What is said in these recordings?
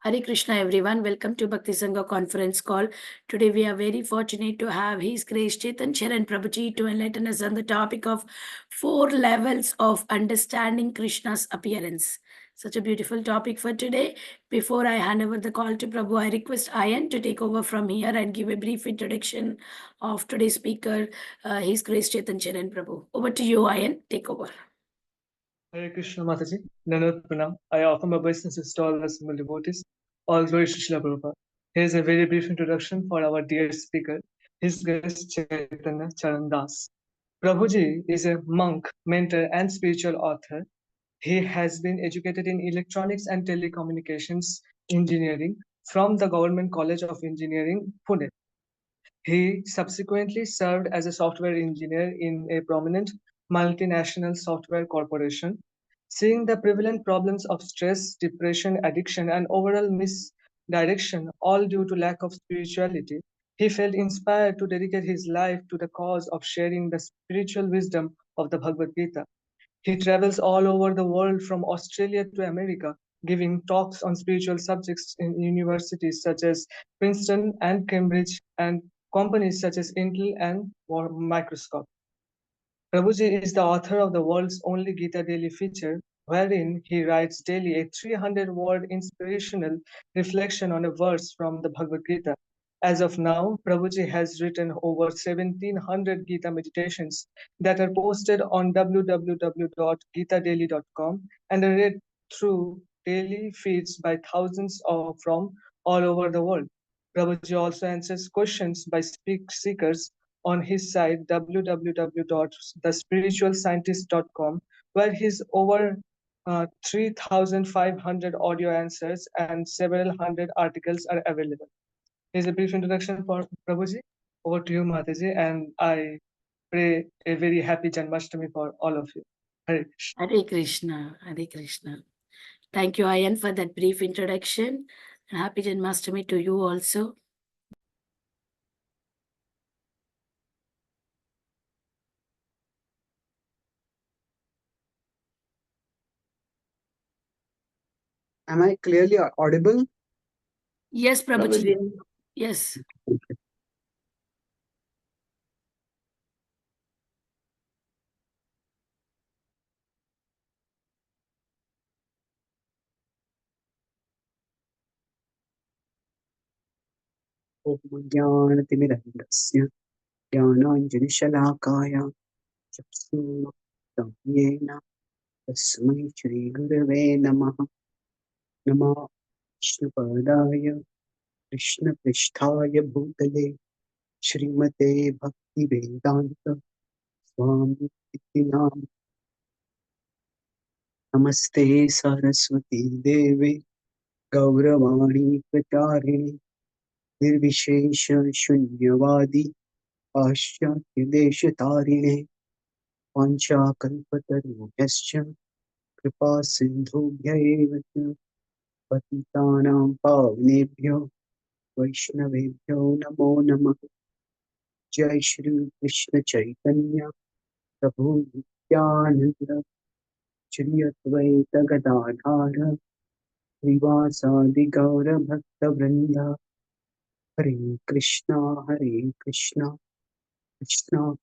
Hare Krishna, everyone. Welcome to Bhakti Sangha conference call. Today, we are very fortunate to have His Grace Chaitanya Charan Prabhuji to enlighten us on the topic of 4 levels of understanding Krishna's appearance. Such a beautiful topic for today. Before I hand over the call to Prabhu, I request Ayan to take over from here and give a brief introduction of today's speaker, His Grace Chaitanya Charan Prabhu. Over to you, Ayan. Take over. Hare Krishna Mataji, Nanad Pranam. I offer my obeisances to all the assembled devotees. All glory to Srila Prabhupada. Here is a very brief introduction for our dear speaker, His Grace Chaitanya Charan Das. Prabhuji is a monk, mentor, and spiritual author. He has been educated in electronics and telecommunications engineering from the Government College of Engineering, Pune. He subsequently served as a software engineer in a prominent multinational software corporation. Seeing the prevalent problems of stress, depression, addiction, and overall misdirection, all due to lack of spirituality, he felt inspired to dedicate his life to the cause of sharing the spiritual wisdom of the Bhagavad Gita. He travels all over the world from Australia to America, giving talks on spiritual subjects in universities such as Princeton and Cambridge and companies such as Intel and Microsoft. Prabhuji is the author of the world's only Gita Daily feature, wherein he writes daily a 300-word inspirational reflection on a verse from the Bhagavad Gita. As of now, Prabhuji has written over 1700 Gita meditations that are posted on www.gitadaily.com and are read through daily feeds by thousands from all over the world. Prabhuji also answers questions by seekers on his site www.thespiritualscientist.com, where his over 3,500 audio answers and several hundred articles are available. Here's a brief introduction for Prabhuji. Over to you, Mataji, and I pray a very happy Janmashtami for all of you. Hare Krishna. Hare Krishna. Hare Krishna. Thank you, Ayan, for that brief introduction. And happy Janmashtami to you also. Am I clearly audible? Yes, Prabhuji. Yes. ज्ञानतिमिरन्दस्य ज्ञानाञ्जलिशलाकाय चक्षुरुन्मीलितं तस्मै श्रीगुरवे नमः। नमः विष्णुपादाय कृष्णपृष्ठाय भूतले श्रीमते भक्तिवेदान्त स्वामिनिति नाम। नमस्ते सरस्वती देवे गौरवाणी प्रचारिणे निर्विशेष शून्यवादी पाश्चात्यदेशतारिणे वाञ्छाकल्पतरुभ्यश्च कृपा सिन्धुभ्य एव च पतितानां पावनेभ्यो वैष्णवेभ्यो नमो नमः। जय श्री कृष्ण चैतन्य प्रभु नित्यानंद श्री अद्वैत गदाधर श्रीवासादि गौर भक्त वृंद। हरे Krishna Krishna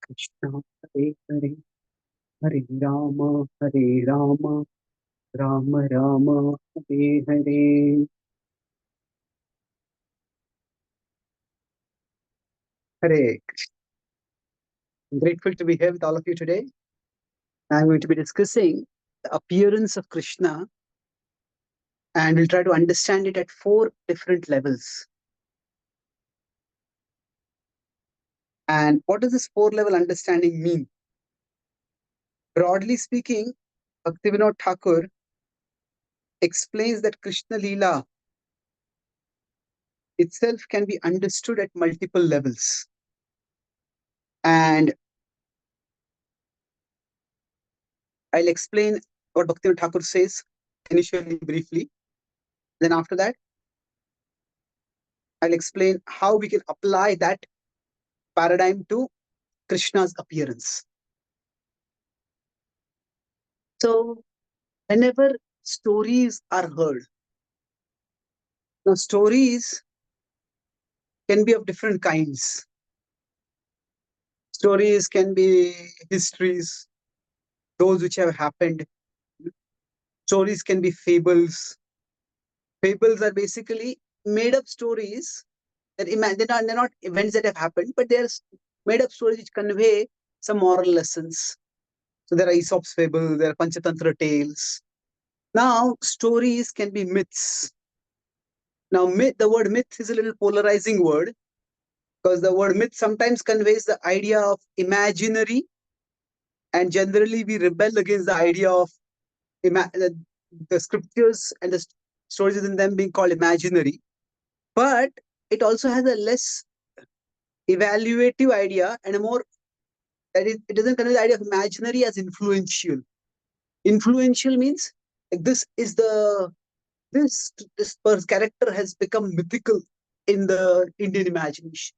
Krishna Hare Hare Hare Ram Ram Ram Hare Hare. Hare Krishna. I'm grateful to be here with all of you today. I'm going to be discussing the appearance of Krishna, and we'll try to understand it at 4 different levels. And what does this 4-level understanding mean? Broadly speaking, Bhaktivinoda Thakur explains that Krishna Leela itself can be understood at multiple levels. And I'll explain what Bhaktivinoda Thakur says initially briefly. Then after that, I'll explain how we can apply that paradigm to Krishna's appearance. So, whenever stories are heard, Now, stories can be of different kinds. Stories can be histories, those which have happened. Stories can be fables. Fables are basically made up stories that they're not events that have happened, but they're made up stories which convey some moral lessons. So there are Aesop's fable, there are Panchatantra tales. Now, stories can be myths. Now, the word myth is a little polarizing word because the word myth sometimes conveys the idea of imaginary, and generally we rebel against the idea of the scriptures and the stories within them being called imaginary. But it also has a less evaluative idea and a more that it doesn't convey the idea of imaginary as influential. Influential means like this character has become mythical in the Indian imagination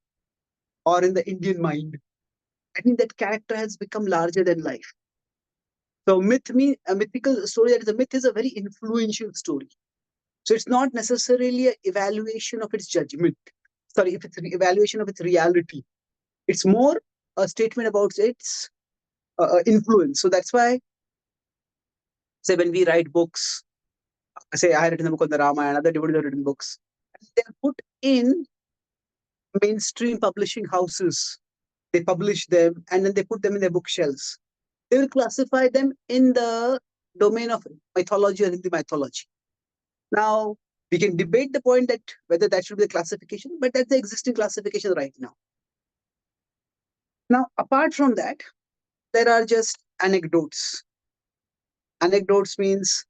or in the Indian mind. I think that character has become larger than life. So myth mean a mythical story that is a myth is a very influential story. So it's not necessarily an evaluation of its judgment. Sorry, if it's evaluation of its reality. It's more a statement about its influence. So that's why, say, when we write books, say I had written a book on the Ramayana, other devotees have written books, they are put in mainstream publishing houses. They publish them and then they put them in their bookshelves. They will classify them in the domain of mythology or Hindi mythology. Now, we can debate the point that whether that should be the classification, but that's the existing classification right now. Now, apart from that, there are just anecdotes. Anecdotes means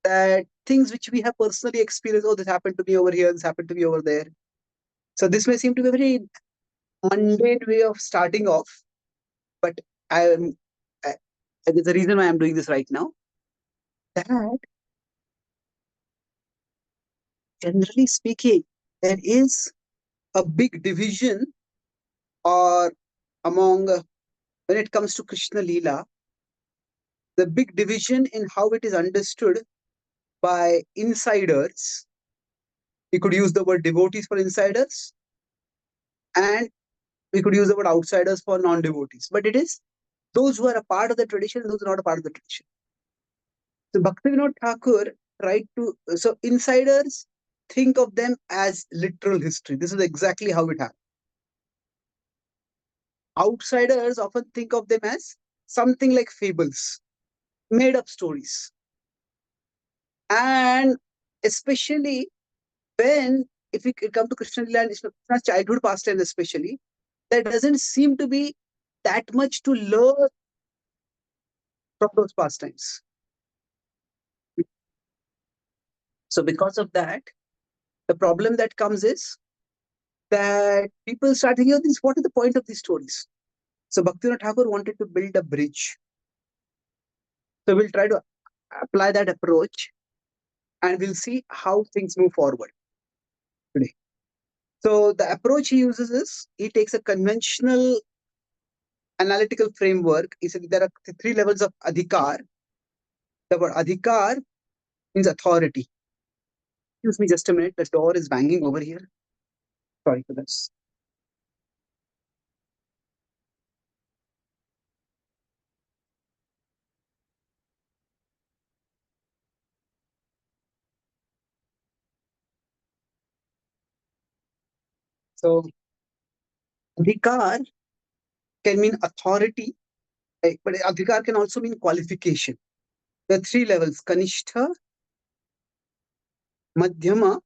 that things which we have personally experienced. Oh, this happened to me over here, this happened to me over there. So this may seem to be a very mundane way of starting off, but I, there's a reason why I'm doing this right now. That generally speaking, there is a big division or among when it comes to Krishna Leela, the big division in how it is understood by insiders. We could use the word devotees for insiders, and we could use the word outsiders for non-devotees. But it is those who are a part of the tradition and those who are not a part of the tradition. So Bhaktivinoda Thakur tried to, so insiders think of them as literal history. This is exactly how it happened. Outsiders often think of them as something like fables, made up stories. And especially when, if we come to Krishna Lila and Krishna's childhood pastime especially, there doesn't seem to be that much to learn from those pastimes. So because of that, the problem that comes is that people start thinking, oh, what is the point of these stories? So Bhaktivinoda Thakur wanted to build a bridge. So we'll try to apply that approach and we'll see how things move forward today. So the approach he uses is he takes a conventional analytical framework. He said there are three levels of adhikar. The word adhikar means authority. Excuse me just a minute. The door is banging over here. Sorry for this. So adhikar can mean authority, but adhikar can also mean qualification. There are three levels: Kanishtha, Madhyama,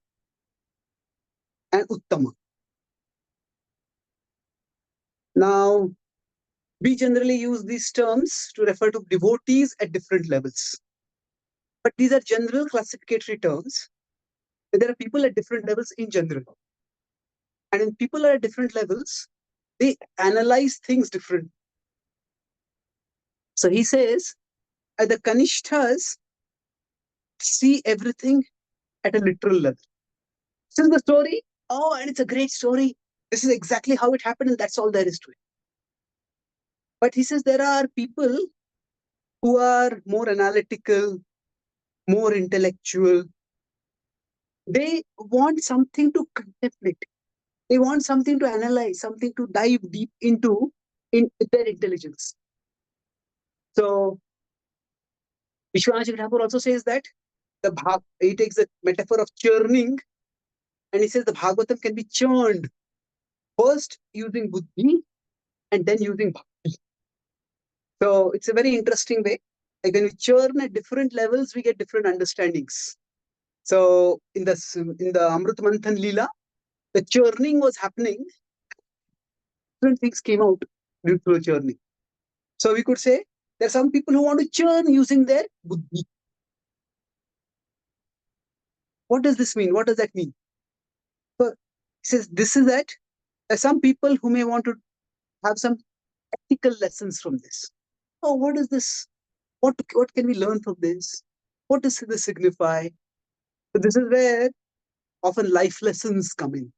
and Uttama. Now, we generally use these terms to refer to devotees at different levels. But these are general classificatory terms. There are people at different levels in general. And when people are at different levels, they analyze things differently. So he says, the Kanishthas see everything at a literal level. This is the story. Oh, and it's a great story. This is exactly how it happened, and that's all there is to it. But he says there are people who are more analytical, more intellectual, They want something to contemplate. They want something to analyze, something to dive deep into in their intelligence. So Vishwanath Thakur also says that he takes the metaphor of churning, and he says the Bhagavatam can be churned first using buddhi and then using bhakti. So it's a very interesting way. Like when we churn at different levels, we get different understandings. So in the Amrit Manthan Leela, the churning was happening, different things came out due to the churning. So we could say there are some people who want to churn using their buddhi. What does this mean? What does that mean? So he says this is that there are some people who may want to have some ethical lessons from this. Oh, what is this? What can we learn from this? What does this signify? So this is where often life lessons come in.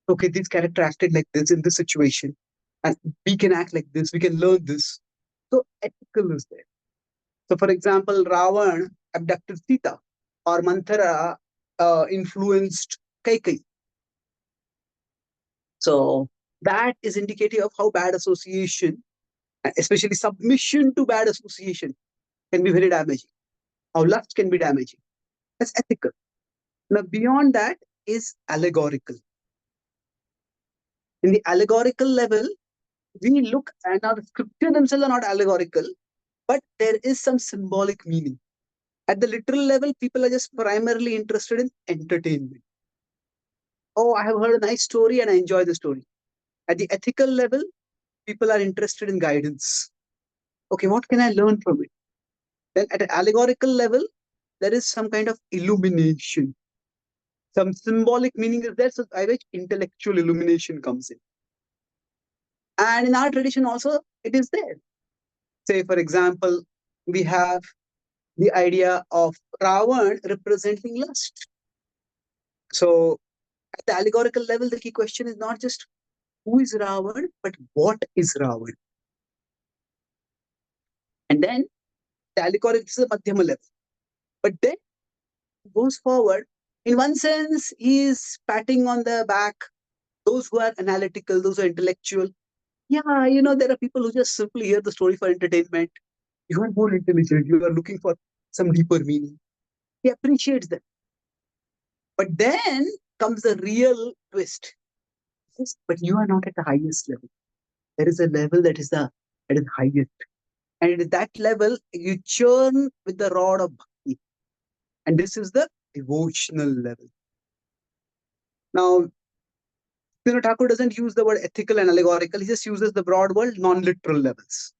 Okay, this character acted like this in this situation, and we can act like this. We can learn this. So ethical is there. So, for example, Ravan abducted Sita, or Manthara influenced Kaikai. So that is indicative of how bad association, especially submission to bad association, can be very damaging. How lust can be damaging. That's ethical. Now, beyond that is allegorical. In the allegorical level, we look, and now the scripture themselves are not allegorical, but there is some symbolic meaning. At the literal level, people are just primarily interested in entertainment. Oh, I have heard a nice story and I enjoy the story. At the ethical level, people are interested in guidance. Okay, what can I learn from it? Then at an allegorical level, there is some kind of illumination. Some symbolic meaning is there, so by which intellectual illumination comes in. And in our tradition also, it is there. Say, for example, we have the idea of Ravan representing lust. So at the allegorical level, the key question is not just who is Ravan, but what is Ravan? And then the allegorical is the Madhyama level. But then it goes forward. In one sense, he is patting on the back those who are analytical, those who are intellectual. Yeah, there are people who just simply hear the story for entertainment. You are more intelligent. You are looking for some deeper meaning. He appreciates them. But then comes the real twist. Yes, but you are not at the highest level. There is a level that is highest. And at that level, you churn with the rod of bhakti. And this is the devotional level. Now, Thakur doesn't use the word ethical and allegorical. He just uses the broad word non-literal levels.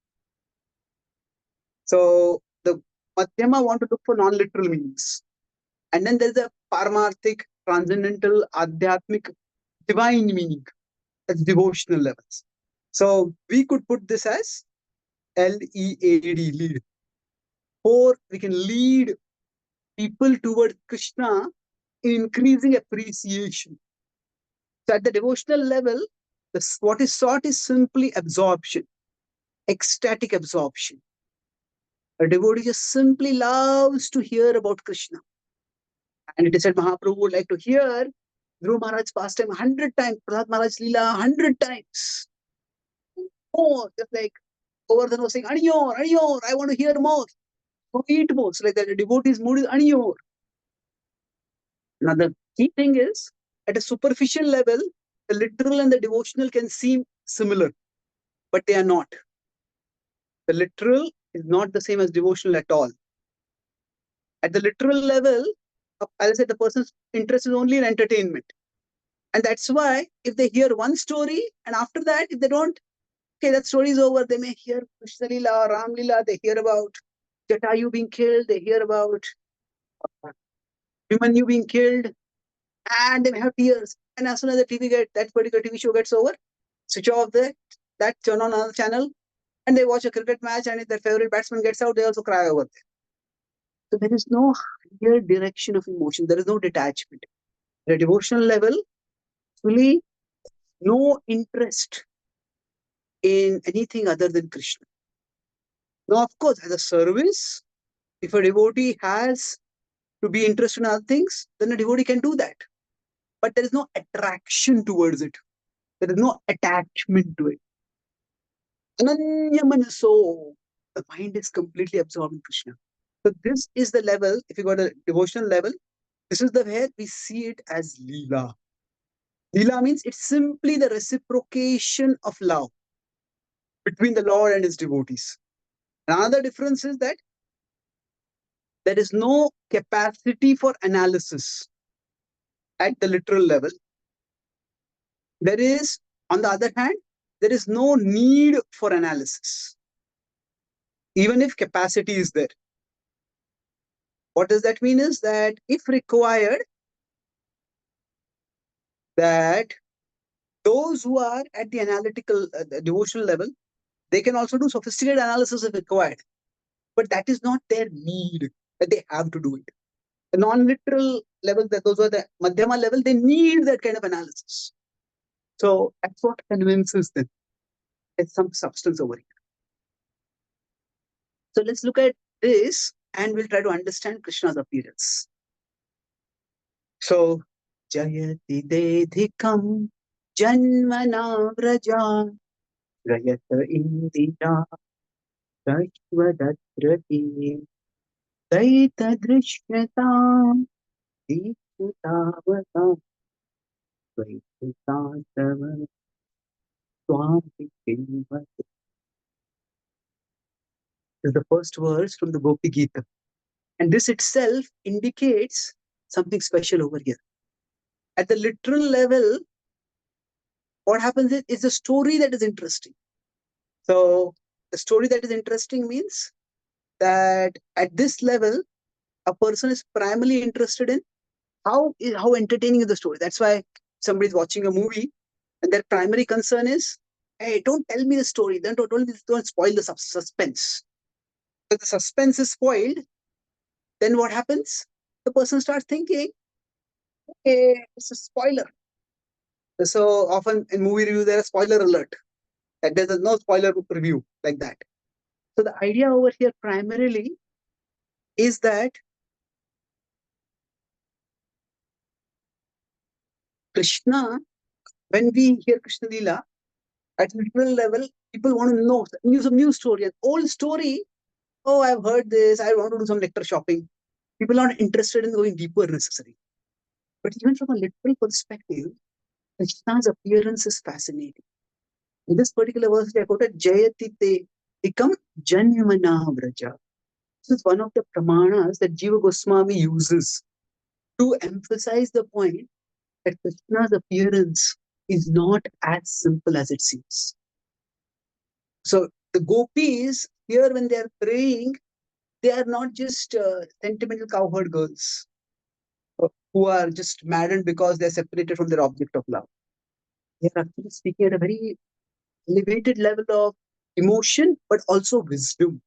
So the Madhyama want to look for non-literal meanings. And then there's a paramarthik, transcendental, adhyatmic, divine meaning. That's devotional levels. So we could put this as LEAD, lead. Or we can lead people toward Krishna in increasing appreciation. So at the devotional level, what is sought is simply absorption, ecstatic absorption. A devotee just simply loves to hear about Krishna. And it is said Mahaprabhu would like to hear Dhruv Maharaj's pastime 100 times, Prahlad Maharaj's Leela 100 times. More, just like Govardhan was saying, Aniyor, Aniyor, I want to hear more. So eat more. So like that, the devotee's mood is Aniyor. Now the key thing is, at a superficial level, the literal and the devotional can seem similar, but they are not. The literal is not the same as devotional at all. At the literal level, as I said, the person's interest is only in entertainment. And that's why if they hear one story and after that, if they don't, okay, that story is over, they may hear Krishna Leela, Ram Leela, they hear about Jatayu being killed, they hear about Bhimanyu being killed, and they may have tears. And as soon as that particular TV show gets over, switch off that, turn on another channel, and they watch a cricket match, and if their favorite batsman gets out, they also cry over there. So there is no higher direction of emotion. There is no detachment. At a devotional level, fully no interest in anything other than Krishna. Now, of course, as a service, if a devotee has to be interested in other things, then a devotee can do that. But there is no attraction towards it. There is no attachment to it. Ananya manaso. The mind is completely absorbed in Krishna. So this is the level, if you got a devotional level, this is the where we see it as Leela. Leela means it's simply the reciprocation of love between the Lord and his devotees. Another difference is that there is no capacity for analysis at the literal level. There is, on the other hand, there is no need for analysis, even if capacity is there. What does that mean is that if required, that those who are at the analytical, the devotional level, they can also do sophisticated analysis if required. But that is not their need, that they have to do it. The non-literal level, that those who are the Madhyama level, they need that kind of analysis. So that's what convinces them. There's some substance over here. So let's look at this and we'll try to understand Krishna's appearance. So, Jayati Dedhikam Janmana Vraja Rayata Indira Rashvadatrati Daita Drishyata Dikshutavata Vaikutatava Swami Kinvat. This is the first verse from the Gopi Gita. And this itself indicates something special over here. At the literal level, what happens is it's a story that is interesting. So the story that is interesting means that at this level, a person is primarily interested in how entertaining is the story. That's why somebody is watching a movie and their primary concern is, hey, don't tell me the story. Don't spoil the suspense. If the suspense is spoiled, then what happens? The person starts thinking, hey, it's a spoiler. So often in movie review, there is spoiler alert. That there's no spoiler review like that. So the idea over here primarily is that Krishna, when we hear Krishna Leela, at literal level, people want to know some new story. An old story, oh, I've heard this, I want to do some lecture shopping. People are not interested in going deeper necessarily. But even from a literal perspective, Krishna's appearance is fascinating. In this particular verse, I quoted Jayati Te Ikam Janmana Vraja. This is one of the pramanas that Jiva Goswami uses to emphasize the point that Krishna's appearance is not as simple as it seems. So the gopis here, when they are praying, they are not just sentimental cowherd girls who are just maddened because they are separated from their object of love. They are actually speaking at a very elevated level of emotion, but also wisdom.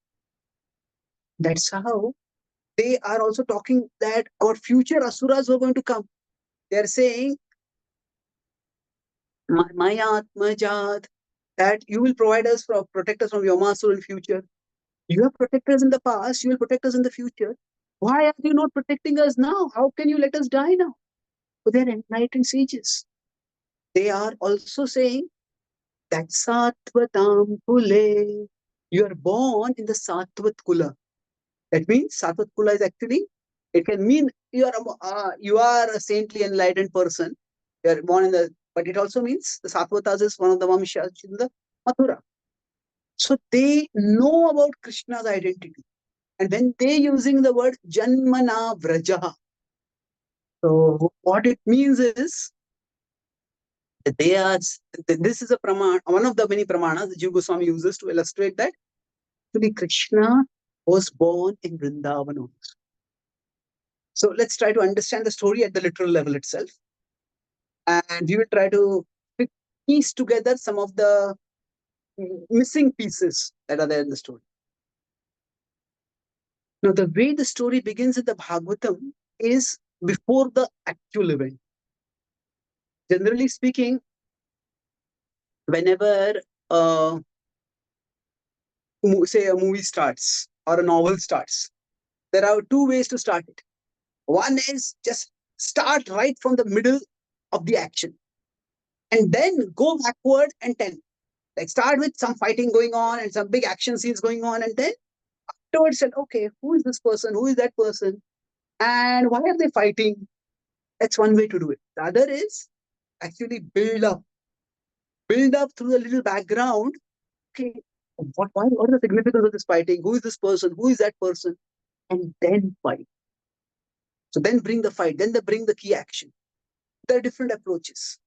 That's how they are also talking that our future asuras are going to come. They are saying, Maya Atmajat, that you will provide us, protect us from Yomasur in future. You have protected us in the past, you will protect us in the future. Why are you not protecting us now? How can you let us die now? So they are enlightened sages. They are also saying that Sattvatam Kule. You are born in the Sattvat Kula. That means Sattvat Kula is actually, it can mean you are a saintly enlightened person. You are born in the, but it also means the Sattvatas is one of the Vamshas in the Mathura. So they know about Krishna's identity. And when they using the word Janmana Vraja, so what it means is that they are, this is a pramana, one of the many pramanas that Jiva Goswami uses to illustrate that actually Krishna was born in Vrindavan also. So let's try to understand the story at the literal level itself. And we will try to piece together some of the missing pieces that are there in the story. Now, the way the story begins in the Bhagavatam is before the actual event. Generally speaking, whenever say a movie starts or a novel starts, there are two ways to start it. One is just start right from the middle of the action and then go backward and tell. Like start with some fighting going on and some big action scenes going on, and then afterwards said, okay, who is this person? Who is that person? And why are they fighting? That's one way to do it. The other is actually build up through a little background. Okay, what is the significance of this fighting? Who is this person? Who is that person? And then fight. So then bring the fight, then they bring the key action. There are different approaches.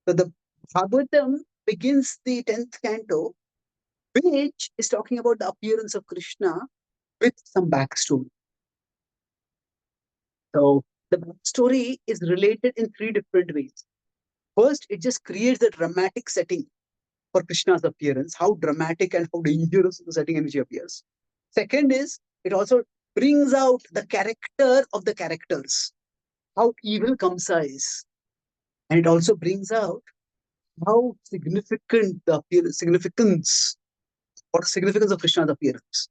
So the Bhagavatam begins the 10th canto, which is talking about the appearance of Krishna with some backstory. So the backstory is related in three different ways. First, it just creates the dramatic setting for Krishna's appearance, how dramatic and how dangerous the setting in which he appears. Second is, it also brings out the character of the characters, how evil Kamsa is. And it also brings out how significant the significance or the significance of Krishna's appearance.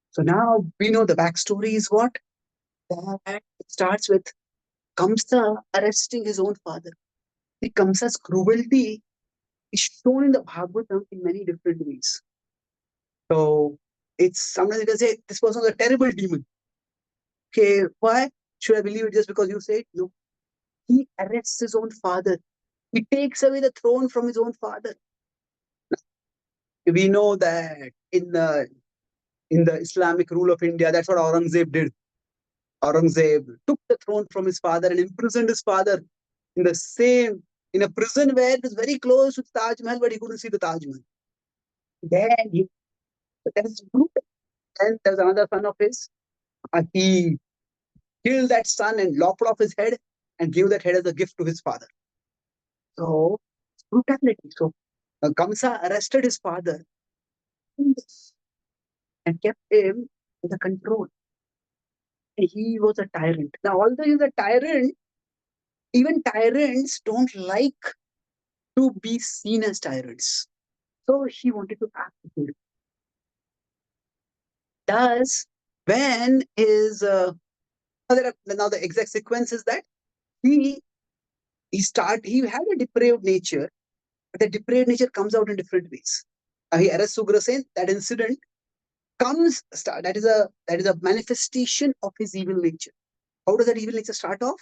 So now we know the backstory is what? That it starts with Kamsa arresting his own father. The Kamsa's cruelty is shown in the Bhagavatam in many different ways. So it's sometimes you can say this person was a terrible demon. Okay, why should I believe it just because you say it? No. He arrests his own father. He takes away the throne from his own father. We know that in the Islamic rule of India, that's what Aurangzeb did. Aurangzeb took the throne from his father and imprisoned his father in a prison where it was very close to Taj Mahal, but he couldn't see the Taj Mahal. Then that is brutal. And there's another son of his. He killed that son and lopped off his head and gave that head as a gift to his father. So brutality. So Kamsa arrested his father and kept him under control. And he was a tyrant. Now, although he's a tyrant, even tyrants don't like to be seen as tyrants. So he wanted to act good. Thus, when his now the exact sequence is that he had a depraved nature, but the depraved nature comes out in different ways. He arrests Ugrasen. That incident that is a manifestation of his evil nature. How does that evil nature start off?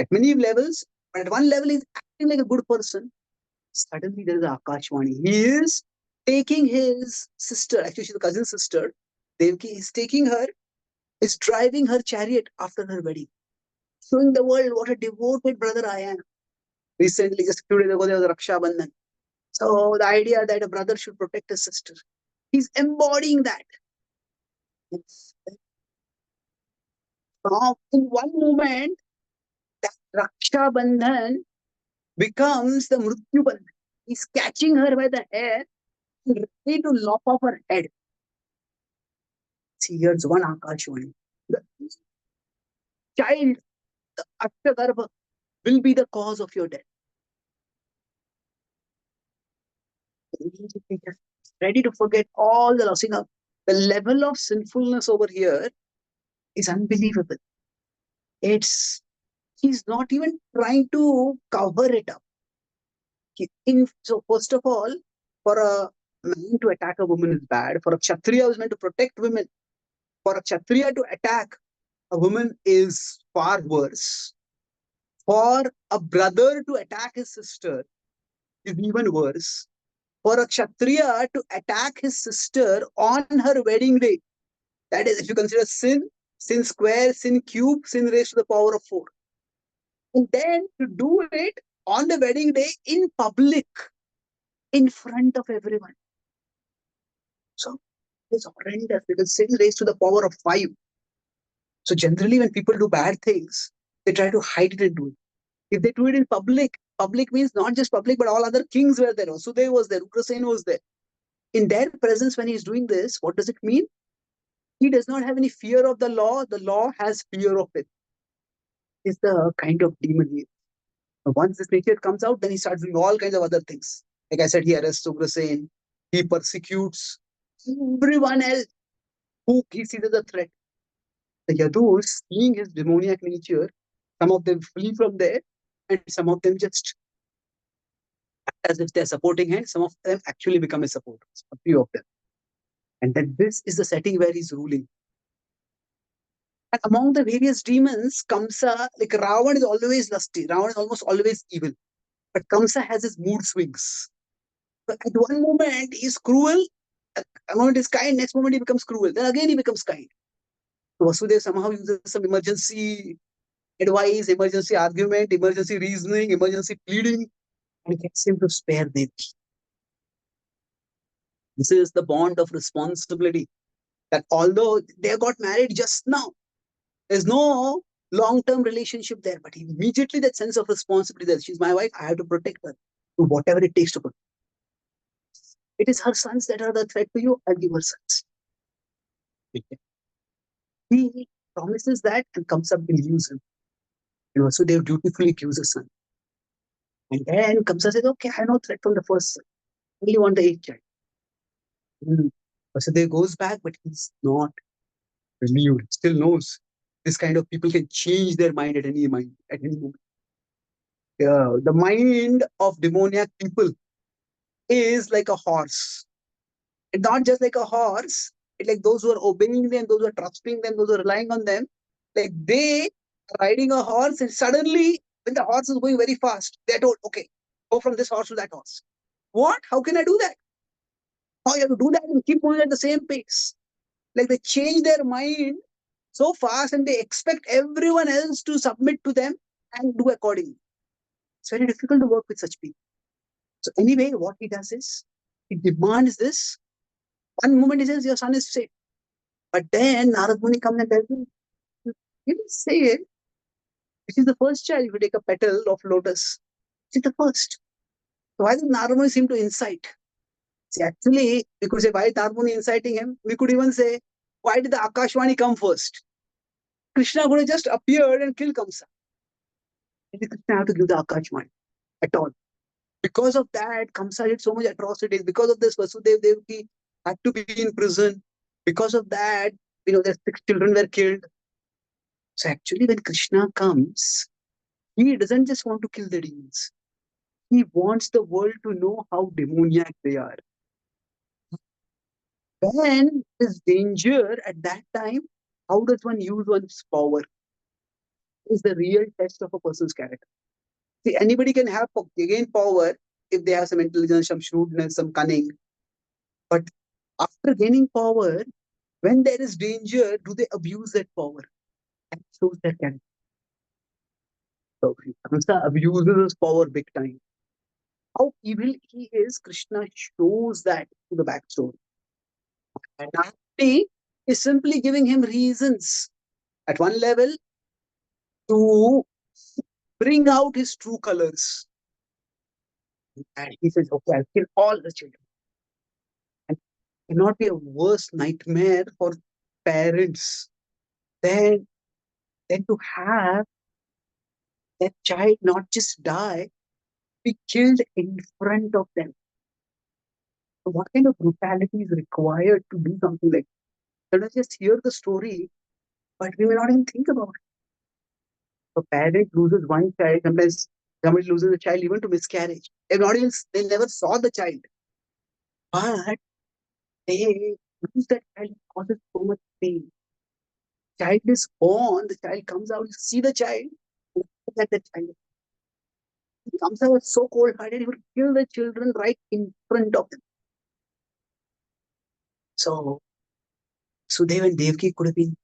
At many levels, but at one level he's acting like a good person. Suddenly there is Akashwani. He is taking his sister, actually she's a cousin sister, Devki, he's taking her, is driving her chariot after her wedding, showing the world what a devoted brother I am. Recently, just a few days ago, there was a Raksha Bandhan. So the idea that a brother should protect his sister, he's embodying that. Now, in one moment, that Raksha Bandhan becomes the Mrityu Bandhan. He's catching her by the hair and ready to lop off her head. See, here's one Akashwani. The child, the Ashtagarbha, will be the cause of your death. Ready to forget all the lossing up. The level of sinfulness over here is unbelievable. He's not even trying to cover it up. So first of all, for a man to attack a woman is bad. For a Kshatriya who is meant to protect women, for a Kshatriya to attack a woman is far worse. For a brother to attack his sister is even worse. For a Kshatriya to attack his sister on her wedding day, that is, if you consider sin square, sin cube, sin raised to the power of 4. And then to do it on the wedding day in public, in front of everyone. So it's horrendous because sin raised to the power of 5. So generally when people do bad things, they try to hide it and do it. If they do it in public, public means not just public, but all other kings were there. Vasudeva was there, Ugrasen was there. In their presence when he's doing this, what does it mean? He does not have any fear of the law has fear of it. It's the kind of demon he is. Once this nature comes out, then he starts doing all kinds of other things. Like I said, he arrests Ugrasen, he persecutes everyone else who he sees as a threat. The Yadus, seeing his demoniac nature, some of them flee from there, and some of them just as if they're supporting him, some of them actually become his supporters, a few of them. And then this is the setting where he's ruling. And among the various demons, Kamsa, like Ravan is always lusty. Ravan is almost always evil. But Kamsa has his mood swings. But at one moment, he's cruel. At one moment, he's kind. Next moment, he becomes cruel. Then again, he becomes kind. So Vasudev somehow uses some emergency advice, emergency argument, emergency reasoning, emergency pleading, and gets him to spare Devi. This is the bond of responsibility. That although they got married just now, there's no long-term relationship there, but immediately that sense of responsibility that she's my wife, I have to protect her, do whatever it takes to protect. It is her sons that are the threat to you. I'll give her sons. He promises that and comes up and believes him. So they dutifully gives a son. And then Kamsa says, okay, I have no threat from the first son. I only want the eighth child. So they goes back, but he's not relieved. Still knows this kind of people can change their mind at any moment. The mind of demoniac people is like a horse. It's not just like a horse. It's like those who are obeying them, those who are trusting them, those who are relying on them. Like they are riding a horse, and suddenly, when the horse is going very fast, they're told, okay, go from this horse to that horse. What? How can I do that? How you have to do that and keep going at the same pace? Like they change their mind so fast and they expect everyone else to submit to them and do accordingly. It's very difficult to work with such people. So anyway, what he does is, he demands this. One moment he says, your son is safe. But then Narad Muni comes and tells him, you didn't say it. This is the first child. If you take a petal of lotus, it's the first. So why does Narad Muni seem to incite? See, actually, we could say, why is Narad Muni inciting him? We could even say, why did the Akashvani come first? Krishna could have just appeared and killed Kamsa. Why did Krishna have to give the Akashvani at all? Because of that, Kamsa did so much atrocities. Because of this, Vasudev Devaki had to be in prison. Because of that, their 6 children were killed. So actually, when Krishna comes, he doesn't just want to kill the demons. He wants the world to know how demoniac they are. When there's danger at that time, how does one use one's power? Is the real test of a person's character. See, anybody can have gain power if they have some intelligence, some shrewdness, some cunning. But after gaining power, when there is danger, do they abuse that power? That shows their character. So Kamsa abuses his power big time. How evil he is, Krishna shows that to the backstory. And Narayana is simply giving him reasons at one level to bring out his true colors. And he says, okay, I'll kill all the children. And it cannot be a worse nightmare for parents than to have that child not just die, be killed in front of them. So what kind of brutality is required to do something like that? Let us just hear the story, but we may not even think about it. A parent loses one child, sometimes somebody loses a child even to miscarriage. They never saw the child. But they lose that child, causes so much pain. Child is born, the child comes out, you see the child, look at the child. He comes out so cold-hearted, he would kill the children right in front of them. So Sudeva and Devaki could have been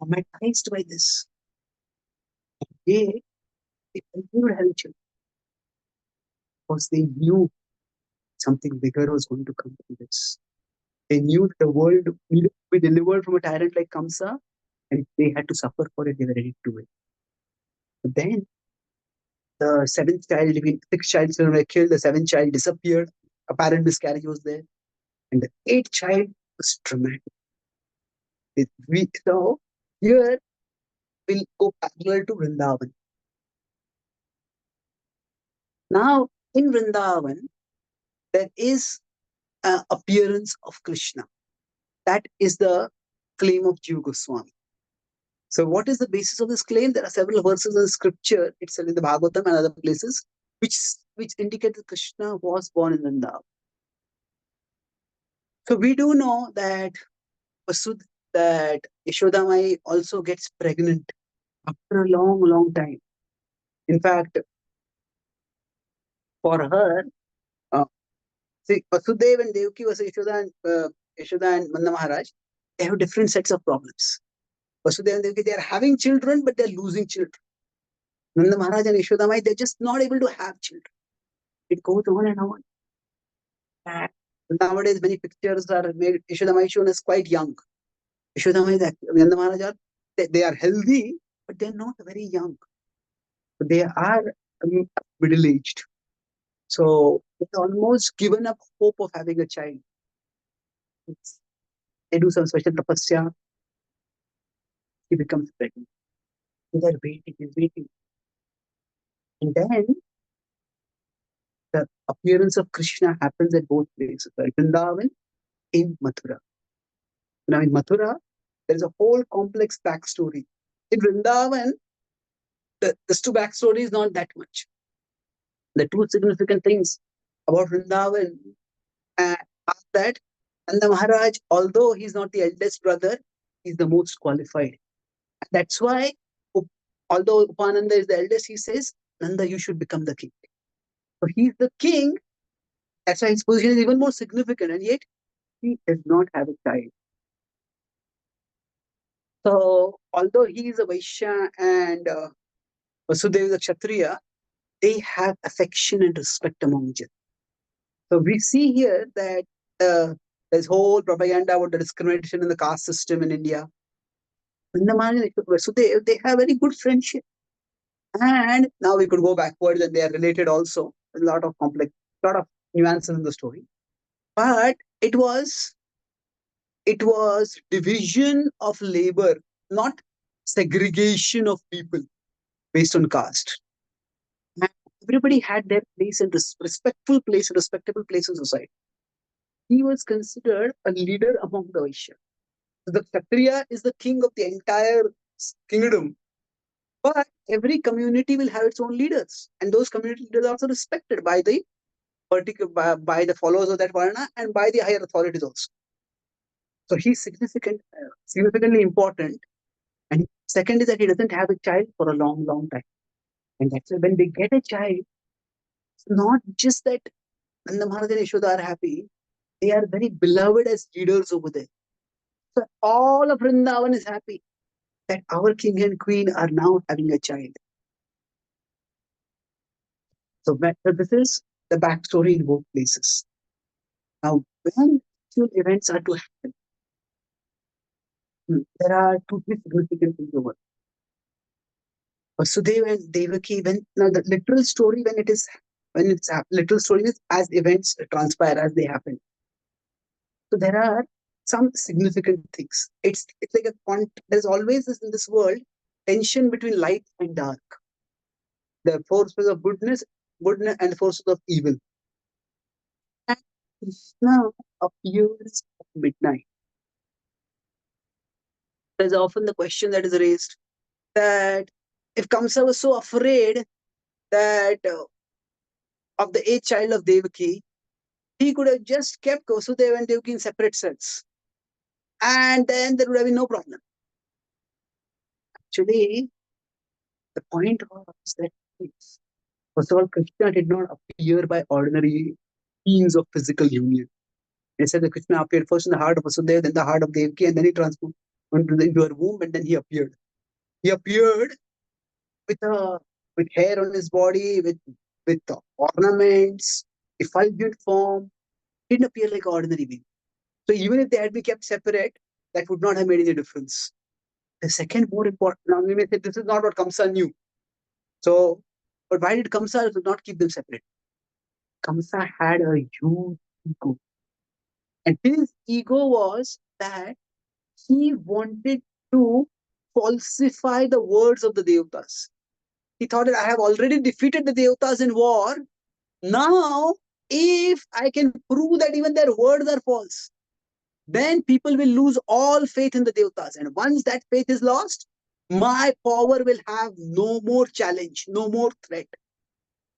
traumatized by this. They continued having children because they knew something bigger was going to come from this. They knew the world needed to be delivered from a tyrant like Kamsa, and if they had to suffer for it, they were ready to do it. But then the 7th child, 6 children were killed, the 7th child disappeared, apparent miscarriage was there, and the 8th child was dramatic. So here we'll go parallel to Vrindavan. Now in Vrindavan, there is an appearance of Krishna. That is the claim of Jiva Goswami. So what is the basis of this claim? There are several verses in scripture itself in the Bhagavatam and other places which indicate that Krishna was born in Vrindavan. So we do know that that Yashodamai also gets pregnant after a long, long time. In fact, for her, see, Vasudev and Devaki was Yashoda and Nanda Maharaj, they have different sets of problems. Vasudev and Devaki, they are having children, but they're losing children. Nanda Maharaj and Yashodamai, they're just not able to have children. It goes on and on. And nowadays, many pictures are made. Yashodamai shown as quite young. Yashodamai, Nanda Maharaj, they are healthy, but they're not very young. They are middle-aged. So it's almost given up hope of having a child. They do some special tapasya. He becomes pregnant. They're waiting and waiting. And then the appearance of Krishna happens at both places, right? Vrindavan, in Mathura. Now in Mathura, there is a whole complex backstory. In Vrindavan, this two backstory is not that much. The two significant things about Vrindavan are that Nanda Maharaj, although he's not the eldest brother, he's the most qualified. And that's why, although Upananda is the eldest, he says, Nanda, you should become the king. So he's the king. That's why his position is even more significant. And yet, he does not have a child. So, although he is a Vaishya and Vasudeva is a Kshatriya, they have affection and respect among each other. So, we see here that there's whole propaganda about the discrimination in the caste system in India. Vrindavan and Vasudeva, they have very good friendship. And now we could go backwards and they are related also. There's a lot of nuances in the story. But it was division of labor, not segregation of people based on caste. And everybody had their place and respectable place in society. He was considered a leader among the Vaishya. So the Kshatriya is the king of the entire kingdom. But every community will have its own leaders. And those community leaders are also respected by the by the followers of that Varna and by the higher authorities also. So he's significantly important. And second is that he doesn't have a child for a long, long time. And that's why when they get a child, it's not just that Nanda Maharaj and Yashoda are happy, they are very beloved as leaders over there. So all of Vrindavan is happy that our king and queen are now having a child. So this is the backstory in both places. Now, when actual events are to happen, there are two, three significant things over. Vasudeva and Devaki, now the literal story literal story is as events transpire, as they happen. So there are some significant things. It's like there's always this in this world tension between light and dark. The forces of goodness and the forces of evil. And Krishna appears at midnight. There's often the question that is raised that if Kamsa was so afraid that of the eighth child of Devaki, he could have just kept Vasudeva and Devaki in separate cells. And then there would have been no problem. Actually, the point was that, first of all, Krishna did not appear by ordinary means of physical union. They said that Krishna appeared first in the heart of Vasudeva, then the heart of Devaki, and then he transformed into her womb, and then he appeared. He appeared with hair on his body, with ornaments, effulgent form. He didn't appear like an ordinary being. So even if they had been kept separate, that would not have made any difference. The second more important, now we may say this is not what Kamsa knew. So, but why did Kamsa not keep them separate? Kamsa had a huge ego. And his ego was that he wanted to falsify the words of the Devatas. He thought that I have already defeated the Devatas in war. Now, if I can prove that even their words are false, then people will lose all faith in the Devatas. And once that faith is lost, My power will have no more challenge, no more threat.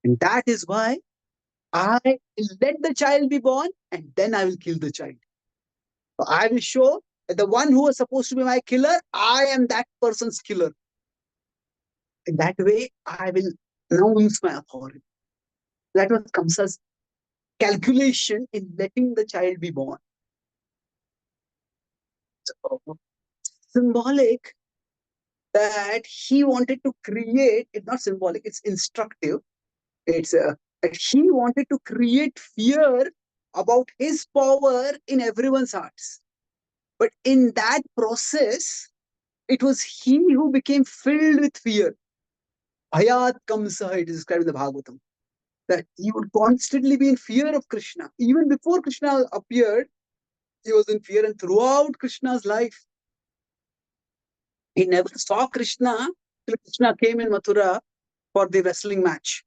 And that is why I will let the child be born and then I will kill the child. So I will show that the one who was supposed to be my killer, I am that person's killer. In that way, I will announce my authority. That was Kamsa's calculation in letting the child be born. So, symbolic that he wanted to create, it's not symbolic, it's instructive. It's that he wanted to create fear about his power in everyone's hearts. But in that process, it was he who became filled with fear. Bhayat Kamsa, it is described in the Bhagavatam, that he would constantly be in fear of Krishna. Even before Krishna appeared, he was in fear, and throughout Krishna's life, he never saw Krishna till Krishna came in Mathura for the wrestling match.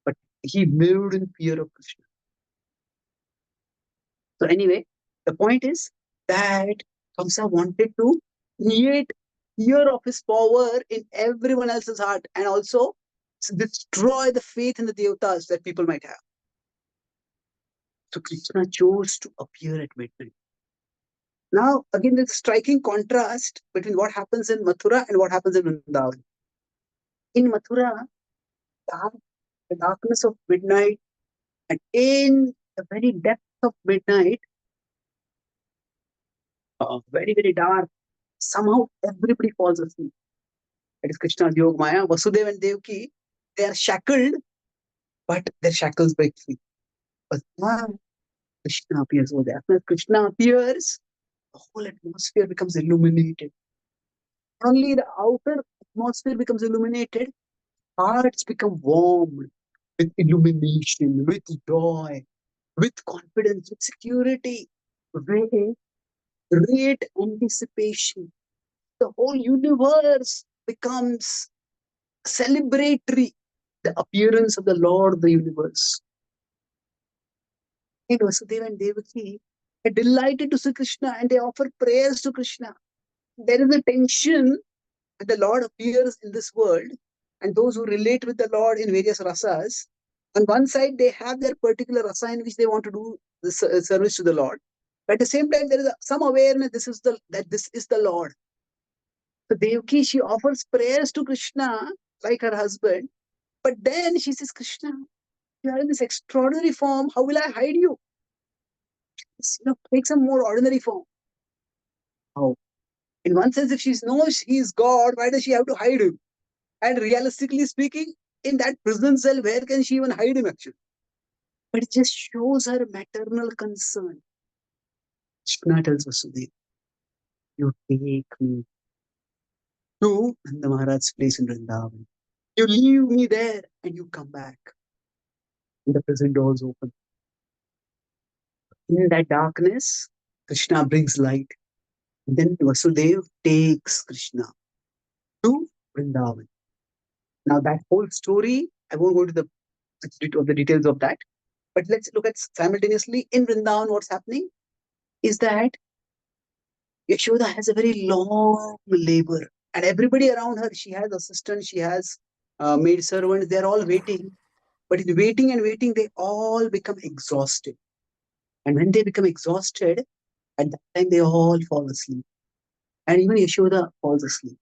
But he lived in fear of Krishna. So anyway, the point is that Kamsa wanted to create fear of his power in everyone else's heart and also destroy the faith in the devatas that people might have. So Krishna chose to appear at midnight. Now, again, there's a striking contrast between what happens in Mathura and what happens in Vrindavan. In Mathura, the darkness of midnight, and in the very depth of midnight, very, very dark, somehow everybody falls asleep. That is Krishna's Yog Maya. Vasudeva and Devaki, they are shackled, but their shackles break free. But now Krishna appears over there. After Krishna appears, the whole atmosphere becomes illuminated. Only the outer atmosphere becomes illuminated, hearts become warm with illumination, with joy, with confidence, with security, with great anticipation. The whole universe becomes celebratory, the appearance of the Lord of the universe. And Vasudeva and Devaki are delighted to see Krishna and they offer prayers to Krishna. There is a tension when the Lord appears in this world, and those who relate with the Lord in various rasas, on one side they have their particular rasa in which they want to do the service to the Lord. But at the same time, there is some awareness that this is the Lord. So Devaki, she offers prayers to Krishna like her husband, but then she says, Krishna, you are in this extraordinary form. How will I hide you? Take some more ordinary form. How? In one sense, if she knows he is God, why does she have to hide him? And realistically speaking, in that prison cell, where can she even hide him actually? But it just shows her maternal concern. Krishna tells Vasudeva, you take me to Nanda Maharaj's place in Vrindavan. You leave me there and you come back. And the prison doors open. In that darkness, Krishna brings light. And then Vasudeva takes Krishna to Vrindavan. Now that whole story, I won't go into the details of that, but let's look at simultaneously in Vrindavan what's happening is that Yashoda has a very long labor and everybody around her, she has assistants, she has maid servants, they're all waiting. But in waiting and waiting, they all become exhausted. And when they become exhausted, at that time they all fall asleep. And even Yashoda falls asleep.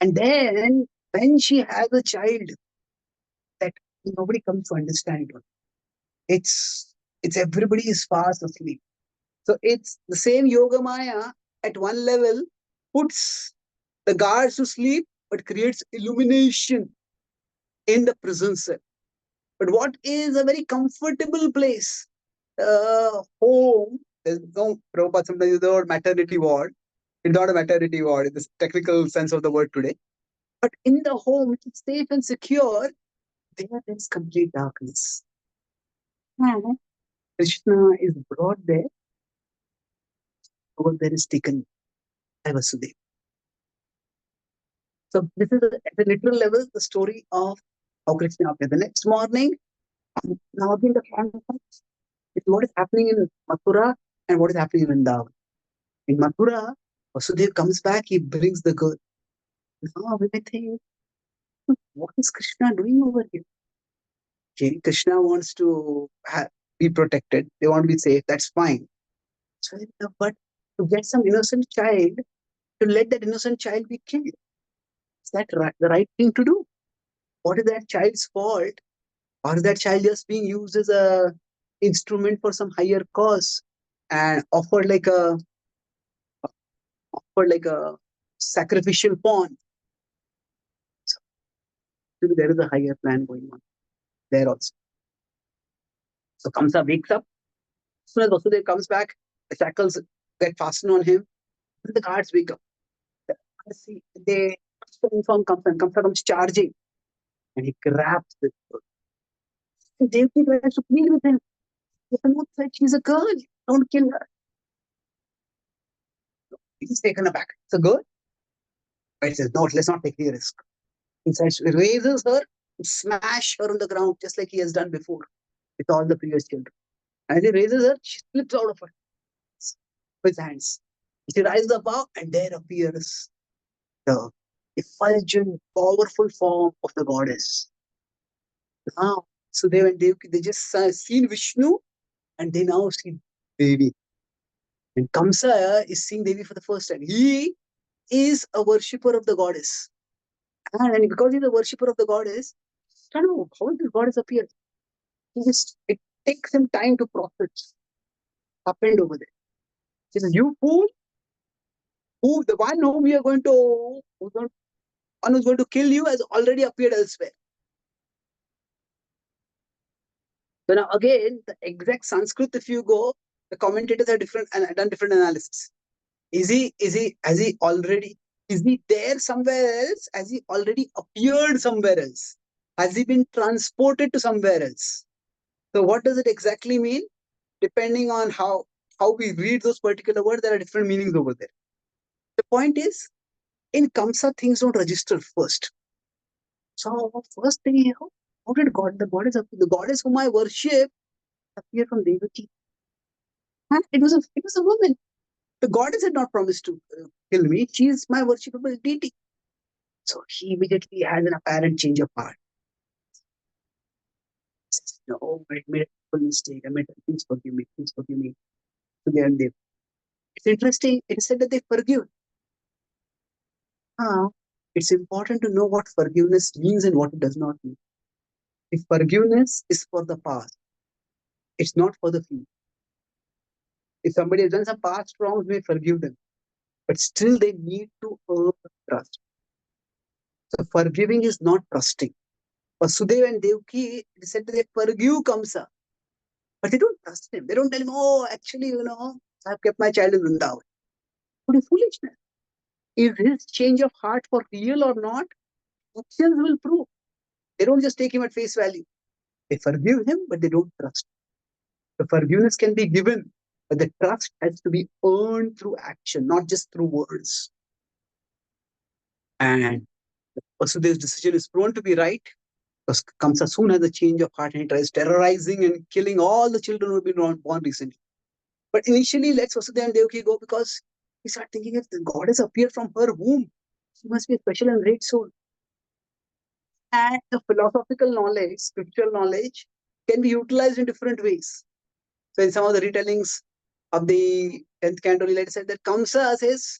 And then when she has a child, that nobody comes to understand it. It's everybody is fast asleep. So it's the same Yoga Maya at one level puts the guards to sleep, but creates illumination in the prison cell. But what is a very comfortable place? Home, there's no Prabhupada sometimes use the word maternity ward. It's not a maternity ward in the technical sense of the word today. But in the home, which is safe and secure, there is complete darkness. And Krishna is brought there, over there is taken by Vasudeva. So this is at a literal level the story of how Krishna appeared. The next morning, now again the context is what is happening in Mathura and what is happening in Vrindavan. In Mathura, Vasudeva comes back, he brings the girl. Now we may think, what is Krishna doing over here? Okay, Krishna wants to be protected. They want to be safe. That's fine. So, but to get some innocent child, to let that innocent child be killed, is that the right thing to do? What is that child's fault? Or is that child just being used as a instrument for some higher cause and offered like a sacrificial pawn? So maybe there is a higher plan going on there also. So Kamsa wakes up. As soon as Vasudeva comes back, the shackles get fastened on him. The guards wake up. The guards see, they inform Kamsa, and Kamsa comes charging and he grabs this girl. And Devaki tries to plead with him. Yashanot said, she's a girl. Don't kill her. He's taken aback. It's a girl. But he says, no, let's not take the risk. He says, raises her, smash her on the ground, just like he has done before with all the previous children. And he raises her, she slips out of his hands. She rises above, and there appears the effulgent, powerful form of the goddess. Now, Sudeva and Devaki, they just seen Vishnu, and they now see Devi. And Kamsa is seeing Devi for the first time. He is a worshipper of the goddess. And because he's a worshipper of the goddess, I don't know how this goddess appeared. It takes him time to process. Happened over there. He says, you fool, who the one whom we are going to, one who's going to kill you has already appeared elsewhere. So now again, the exact Sanskrit, if you go, the commentators have done different analysis. Is he there somewhere else? Has he already appeared somewhere else? Has he been transported to somewhere else? So what does it exactly mean? Depending on how we read those particular words, there are different meanings over there. The point is, in Kamsa, things don't register first. So first thing, how did the goddess whom I worship appear from Devaki? And it was a woman. The goddess had not promised to kill me. She is my worshipable deity. So he immediately has an apparent change of heart. He says, no, I made a mistake. Please forgive me. Please forgive me. So they and they. It's interesting. It is said that they forgive. Now, it's important to know what forgiveness means and what it does not mean. If forgiveness is for the past, it's not for the future. If somebody has done some past wrongs, we forgive them. But still they need to earn trust. So forgiving is not trusting. Vasudeva and Devaki, it is said that they forgive Kamsa. But they don't trust him. They don't tell him, oh, actually, I've kept my child in Vrindavan. What is foolishness? Is his change of heart for real or not? Actions will prove. They don't just take him at face value. They forgive him, but they don't trust. The forgiveness can be given, but the trust has to be earned through action, not just through words. And Vasudeva's decision is proven to be right, because Kamsa soon has a change of heart and he tries terrorizing and killing all the children who have been born recently. But initially, lets Vasudeva and Devaki go because he starts thinking, if the goddess appeared from her womb, she must be a special and great soul. And the philosophical knowledge, spiritual knowledge, can be utilized in different ways. So in some of the retellings of the 10th canto, it said that Kamsa says,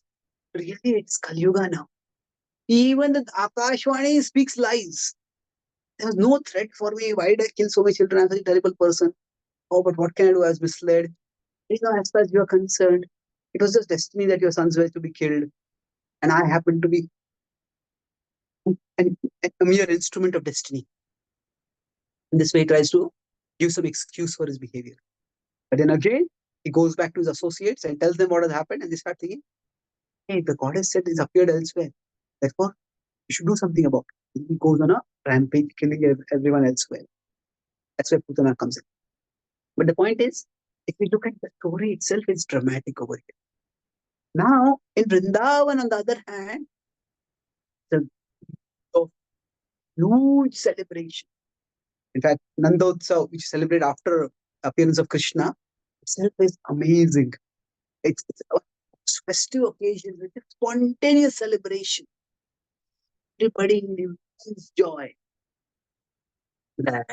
really, it's Kali Yuga now. Even the Akashvani speaks lies. There was no threat for me. Why did I kill so many children? I'm such a terrible person. Oh, but what can I do? I was misled. As far as you are concerned, it was just destiny that your sons were to be killed. And I happened to be a mere instrument of destiny. In this way, he tries to give some excuse for his behavior. But then again, he goes back to his associates and tells them what has happened. And they start thinking, hey, the goddess said he's appeared elsewhere. Therefore, you should do something about it. He goes on a rampage, killing everyone elsewhere. That's where Putana comes in. But the point is, if we look at the story itself, it's dramatic over here. Now, in Vrindavan, on the other hand, the huge celebration. In fact, Nandotsav, which is celebrated after appearance of Krishna, itself is amazing. It's a festive occasion with a spontaneous celebration. everybody in immense joy that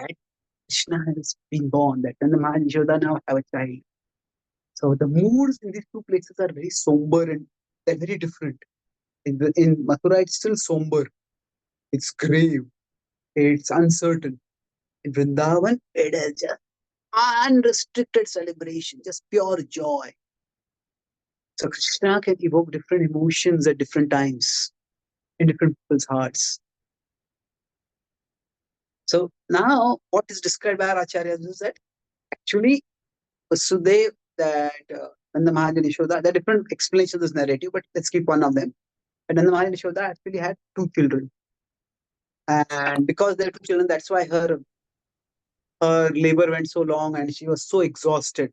Krishna has been born, that Nanda and Yashoda now have a child. So the moods in these two places are very somber and they're very different. In Mathura, it's still somber, it's grave, it's uncertain. In Vrindavan, it is just unrestricted celebration, just pure joy. So Krishna can evoke different emotions at different times in different people's hearts. So now what is described by our acharyas is that actually Vasudev, that Nanda Maharaj and Yashoda, there are different explanations of this narrative, but let's keep one of them. And Nanda Maharaj and Yashoda actually had two children. And because there are two children, that's why her labor went so long and she was so exhausted.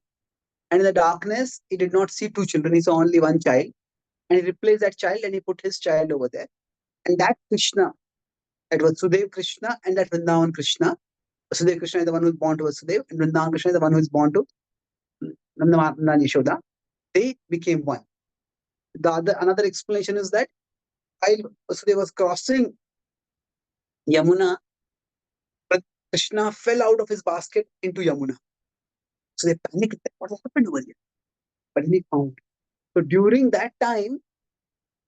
And in the darkness, he did not see two children, he saw only one child. And he replaced that child and he put his child over there. And that Krishna, that was Vasudev Krishna and that Vrindavan Krishna. Vasudev Krishna is the one who is born to Vasudev, and Vrindavan Krishna is the one who is born to Nanda and Yashoda. They became one. Another explanation is that while Vasudeva was crossing Yamuna, Krishna fell out of his basket into Yamuna. So they panicked. What has happened over here? But he found. So during that time,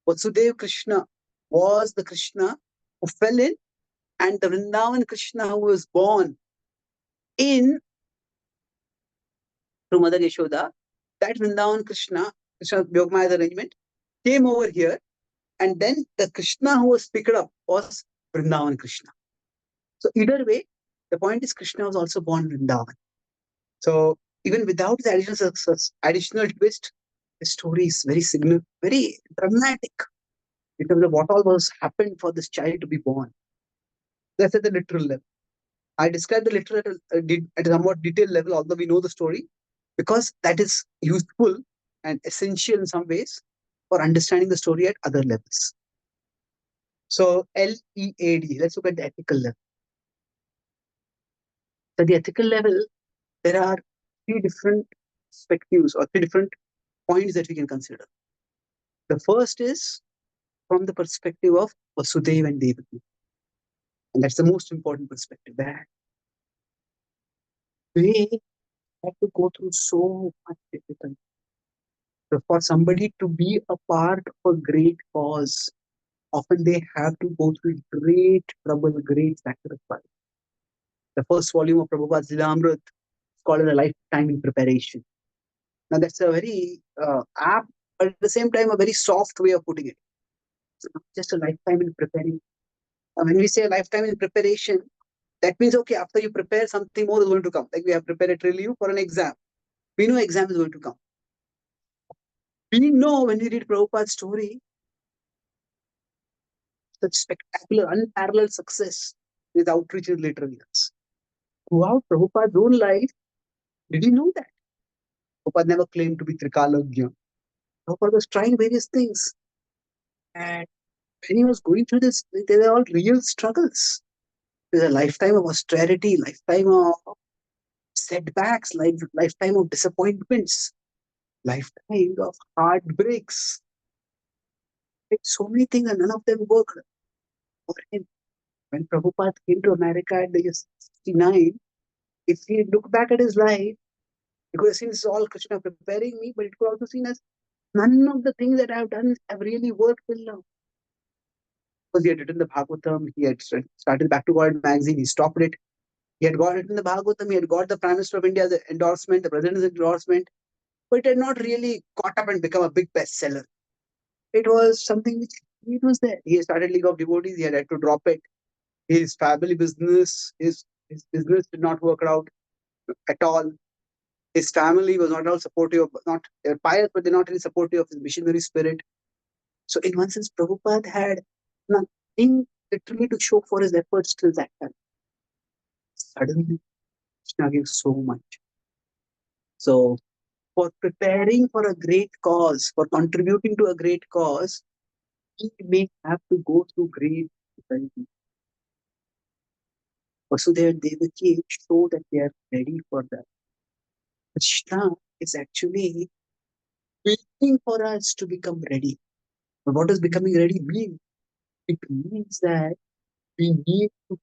Vasudeva Krishna was the Krishna who fell in, and the Vrindavan Krishna who was born in through Mother Yashoda, that Vrindavan Krishna Yogamaya arrangement, came over here, and then the Krishna who was picked up was Vrindavan Krishna. So either way, the point is Krishna was also born Vrindavan. So even without the additional twist, the story is very significant, very dramatic in terms of what all was happened for this child to be born. That's at the literal level. I described the literal at a somewhat detailed level, although we know the story, because that is useful and essential in some ways for understanding the story at other levels. So LEAD, let's look at the ethical level. At the ethical level, there are three different perspectives or three different points that we can consider. The first is from the perspective of Vasudeva and Devaki. And that's the most important perspective. That they have to go through so much difficulty. So for somebody to be a part of a great cause, often they have to go through great trouble, great sacrifice. The first volume of Prabhupada's Lilamrit is called A Lifetime in Preparation. Now that's a very apt, but at the same time a very soft way of putting it. It's not just a lifetime in preparing. When we say a lifetime in preparation, that means, okay, after you prepare, something more is going to come. Like we have prepared a trillium for an exam. We know exam is going to come. We know when we read Prabhupada's story, such spectacular, unparalleled success with outreach in later years. Throughout Prabhupada's own life, did he know that? Prabhupada never claimed to be Trikalagya. Prabhupada was trying various things. And when he was going through this, they were all real struggles. There's a lifetime of austerity, lifetime of setbacks, lifetime of disappointments, lifetime of heartbreaks. So many things, and none of them worked for him. When Prabhupada came to America at the year 69, if he looked back at his life, he could have seen this is all Krishna preparing me, but it could also seen as none of the things that I have done have really worked till now. Because he had written the Bhagavatam, he had started Back to God magazine, he stopped it. He had got written the Bhagavatam, he had got the Prime Minister of India's endorsement, the President's endorsement, but it had not really caught up and become a big bestseller. It was something which it was there. He started League of Devotees, he had to drop it. His family business, his business did not work out at all. His family was not at all supportive of, not they're pious, but they're not really supportive of his missionary spirit. So in one sense, Prabhupada had nothing literally to show for his efforts till that time. Suddenly, Krishna gives so much. So for preparing for a great cause, for contributing to a great cause, he may have to go through great difficulty. Vasudeva and Devaki show that they are ready for that. Krishna is actually waiting for us to become ready. But what does becoming ready mean? It means that we need to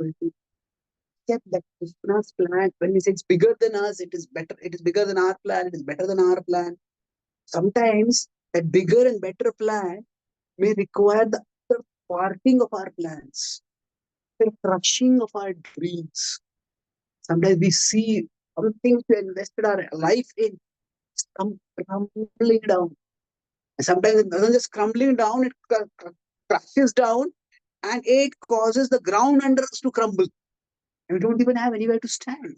accept that Krishna's plan, when we say it's bigger than us, it is better, it is bigger than our plan, it is better than our plan. Sometimes that bigger and better plan may require the thwarting of our plans, the crushing of our dreams. Sometimes we see something we invested our life in crumbling down. And sometimes it doesn't just crumbling down, it crashes down and it causes the ground under us to crumble. And we don't even have anywhere to stand.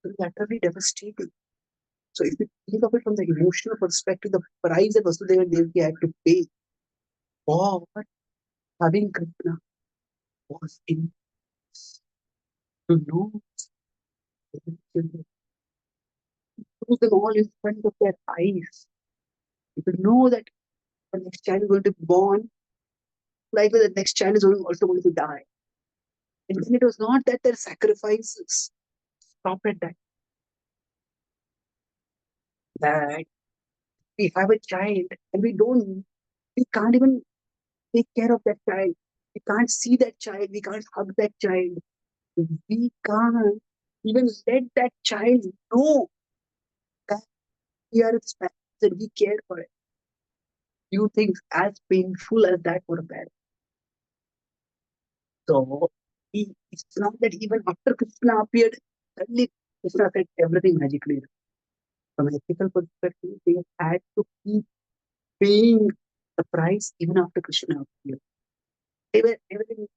It's utterly devastating. So if you think of it from the emotional perspective, the price that Vasudeva Devaki had to pay for having Krishna was in to lose children, lose them all in front of their eyes. To know that the next child is going to be born, likely the next child is also going to die. And then it was not that their sacrifices stopped at that. That we have a child and we can't even take care of that child. We can't see that child. We can't hug that child. We can't even let that child know that we are its parents and we care for it. You think as painful as that for a parent. So it's not that even after Krishna appeared, suddenly Krishna said everything magically. From an ethical perspective, they had to keep paying the price even after Krishna appeared. They were everything.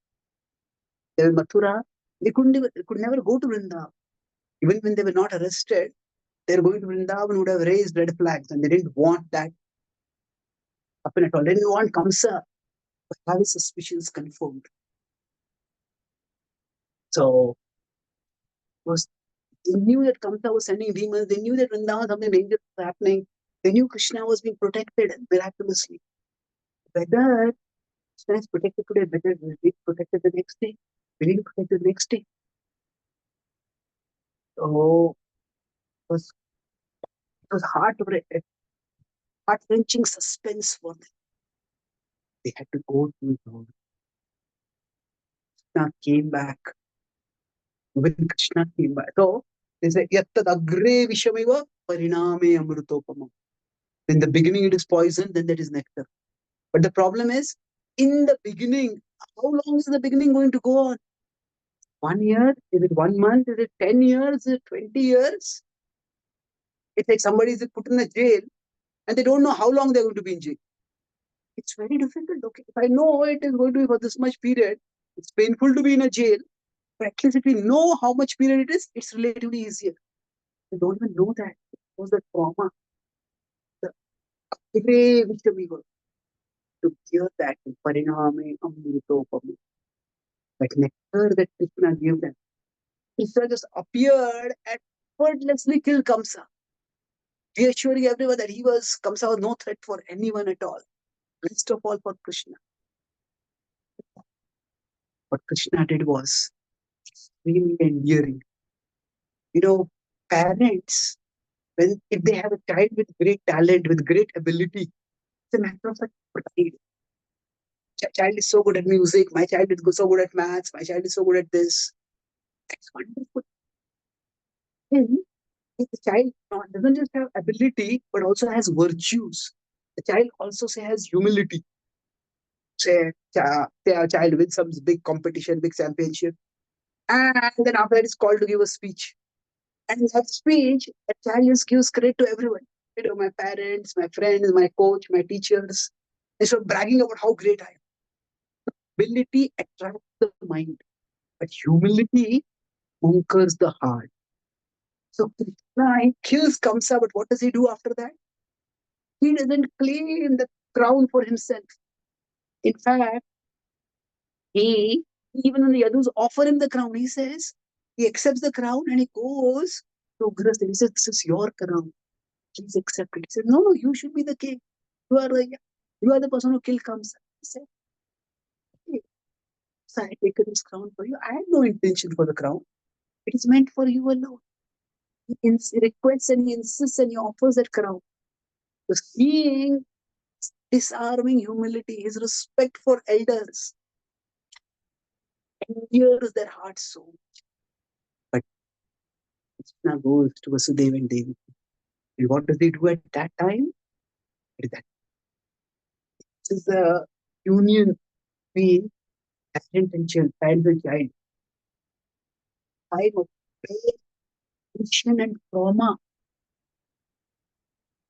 They were Mathura. They could never go to Vrindavan. Even when they were not arrested, they were going to Vrindavan would have raised red flags, and they didn't want that happen at all. They didn't want Kamsa to have his suspicions confirmed. So was they knew that Kamsa was sending demons. They knew that Vrindavan something dangerous was happening. They knew Krishna was being protected miraculously. Whether Krishna is protected today, whether he will be protected the next day, will he be protected the next day? So it was heart-wrenching suspense for them. They had to go through it all. Krishna came back. When Krishna came back. So they say, Yattad agre vishamiva pariname amrutopamam. In the beginning it is poison, then that is nectar. But the problem is, in the beginning, how long is the beginning going to go on? 1 year? Is it 1 month? Is it 10 years? Is it 20 years? It's like somebody is put in a jail and they don't know how long they're going to be in jail. It's very difficult. Okay, if I know it is going to be for this much period, it's painful to be in a jail. But at least if we know how much period it is, it's relatively easier. We don't even know that. It was the trauma. The way which we were to hear that pariname amritopam. That nectar that Krishna gave them. Krishna just appeared and effortlessly killed Kamsa, reassuring everyone that Kamsa was no threat for anyone at all. Least of all for Krishna. What Krishna did was extremely endearing. Parents, if they have a child with great talent, with great ability, it's a matter of pride. Child is so good at music, my child is so good at maths, my child is so good at this. That's wonderful. Then, if the child doesn't just have ability, but also has virtues, the child also has humility. Say a child wins some big competition, big championship, and then after that is called to give a speech. And in that speech, a child just gives credit to everyone. My parents, my friends, my coach, my teachers. Instead of bragging about how great I am. Ability attracts the mind, but humility conquers the heart. So Krishna kills Kamsa, but what does he do after that? He doesn't claim the crown for himself. In fact, even when the Yadus offer him the crown, he accepts the crown and he goes to Ugrasena. He says, this is your crown. Please accept it. He said, no, you should be the king. You are the person who killed Kamsa. He said, hey, so I take this crown for you. I had no intention for the crown. It is meant for you alone. He requests and he insists and he offers that crown. So seeing disarming humility, his respect for elders, endears their hearts so much. But Krishna goes to Vasudeva and Devi. And what does he do at that time? That is the union between parent and child, parent and child. Time of pain, tension, and trauma.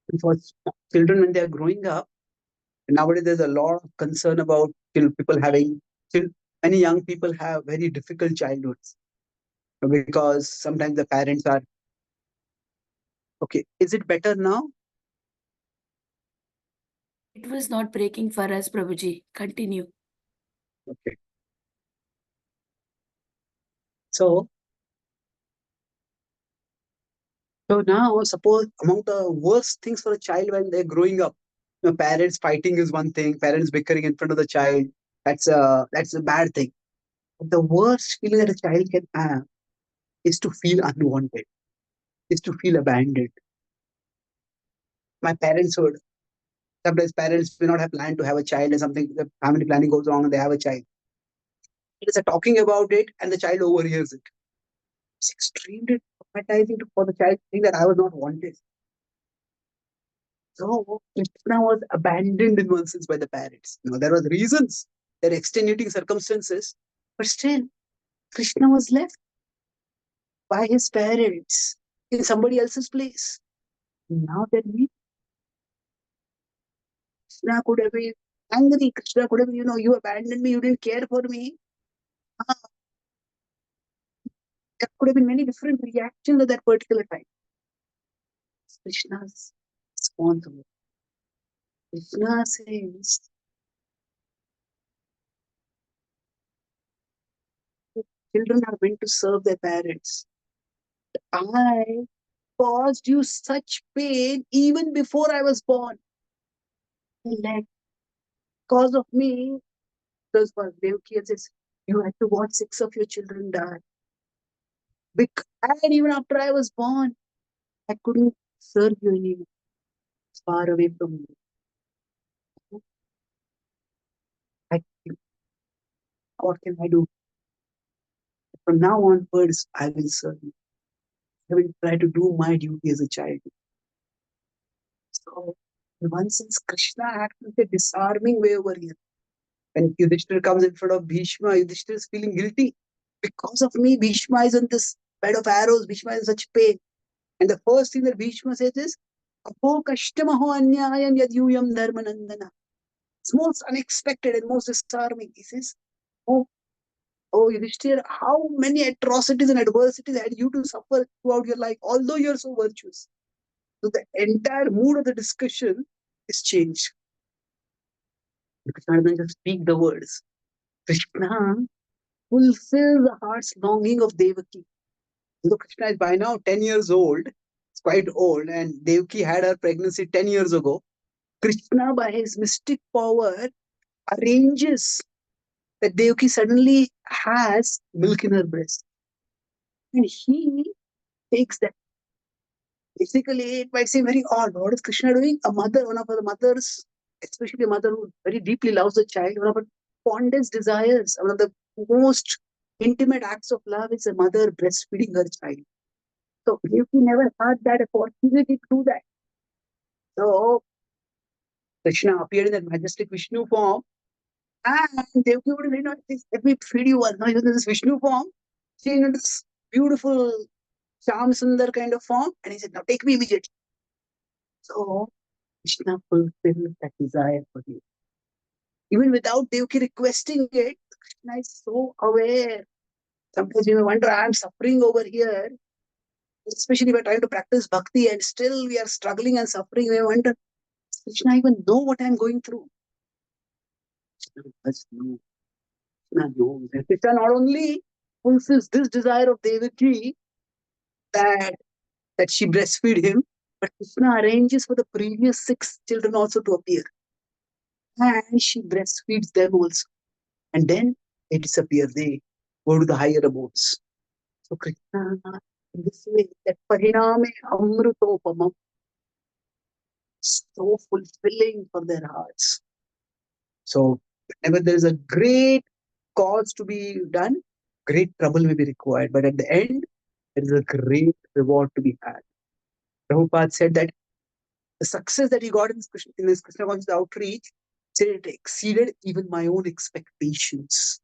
And for children when they are growing up, nowadays there's a lot of concern about people having, many young people have very difficult childhoods because sometimes the parents are, okay, is it better now? It was not breaking for us, Prabhuji. Continue. Okay. So now suppose among the worst things for a child when they're growing up, parents fighting is one thing, parents bickering in front of the child, that's a bad thing. But the worst feeling that a child can have is to feel unwanted, is to feel abandoned. My parents would, sometimes parents may not have planned to have a child and something, the family planning goes wrong and they have a child. It is a talking about it and the child overhears it. It's extremely traumatizing for the child to think that I was not wanted. So Krishna was abandoned in one sense by the parents. There was reasons, there were extenuating circumstances, but still Krishna was left by his parents in somebody else's place. Now tell me, Krishna could have been angry. Krishna could have been, you abandoned me, you didn't care for me. There could have been many different reactions at that particular time. Krishna's response was, Krishna says, children are meant to serve their parents. I caused you such pain even before I was born. Like, because of me, because for Devaki says, you had to watch 6 of your children die. And even after I was born, I couldn't serve you anymore. It's far away from you. What can I do? From now onwards, I will serve you. I will try to do my duty as a child. So, in one sense, Krishna acts in a disarming way over here. When Yudhishthira comes in front of Bhishma, Yudhishthira is feeling guilty. Because of me, Bhishma is on this bed of arrows. Bhishma is in such pain. And the first thing that Bhishma says is, Apo kashtamaho anyayam yadyuyam dharmanandana. It's most unexpected and most disarming. He says, Oh, Yudhishthira, how many atrocities and adversities had you to suffer throughout your life, although you're so virtuous? So the entire mood of the discussion is changed. Krishna doesn't just speak the words. Krishna fulfills the heart's longing of Devaki. Though Krishna is by now 10 years old, it's quite old, and Devaki had her pregnancy 10 years ago. Krishna, by his mystic power, arranges that Devaki suddenly has milk in her breast. And he takes that. Basically, it might seem very odd. What is Krishna doing? A mother, one of the mothers, especially a mother who very deeply loves a child, one of her fondest desires, one of the most intimate acts of love is a mother breastfeeding her child. So if he never had that opportunity to do that. So Krishna appeared in that majestic Vishnu form, and Devaki would say, let me feed you one. Now he's in this Vishnu form, seen in this beautiful Sham Sundar kind of form, and he said, now take me immediately. So Krishna fulfilled that desire for you. Even without Devaki requesting it, Krishna is so aware. Sometimes you may wonder, I'm suffering over here, especially we're trying to practice bhakti and still we are struggling and suffering. You may wonder, does Krishna even know what I'm going through? Krishna does know. Krishna knows. And Krishna not only fulfills this desire of Devaki that she breastfeed him, but Krishna arranges for the previous 6 children also to appear. And she breastfeeds them also. And then they disappear. They go to the higher abodes. So Krishna, in this way, that pariname amrutopamam. so fulfilling for their hearts. So whenever there is a great cause to be done, great trouble may be required. But at the end, there is a great reward to be had. Prabhupada said that the success that he got in his Krishna conscious outreach, said it exceeded even my own expectations.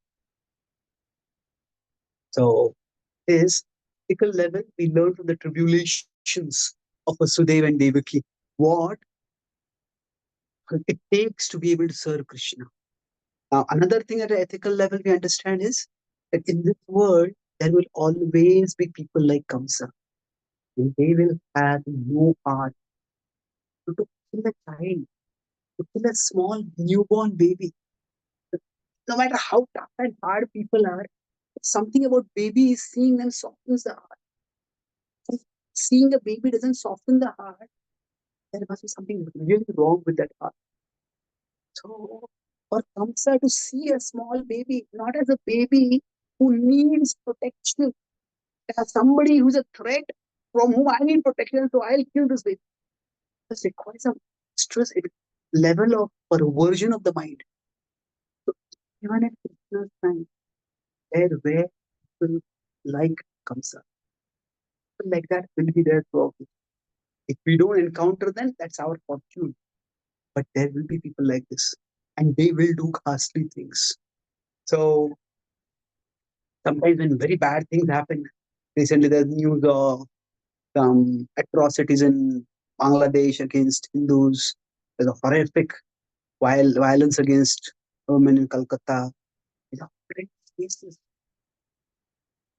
So, this ethical level, we learn from the tribulations of Vasudeva and Devaki what it takes to be able to serve Krishna. Now, another thing at an ethical level we understand is that in this world, there will always be people like Kamsa, and they will have no heart to kill a child, to kill a small newborn baby. No matter how tough and hard people are, something about babies, seeing them softens the heart. If seeing a baby doesn't soften the heart, there must be something really wrong with that heart. So, for Kamsa to see a small baby, not as a baby who needs protection, as somebody who's a threat from whom I need protection, so I'll kill this baby. This requires a stress level of perversion of the mind. So, even at Krishna's time, there were people like Kamsa. People like that will be there throughout. If we don't encounter them, that's our fortune. But there will be people like this, and they will do ghastly things. So sometimes when very bad things happen, recently there's news of some atrocities in Bangladesh against Hindus. There's a horrific violence against women in Calcutta. These are great cases.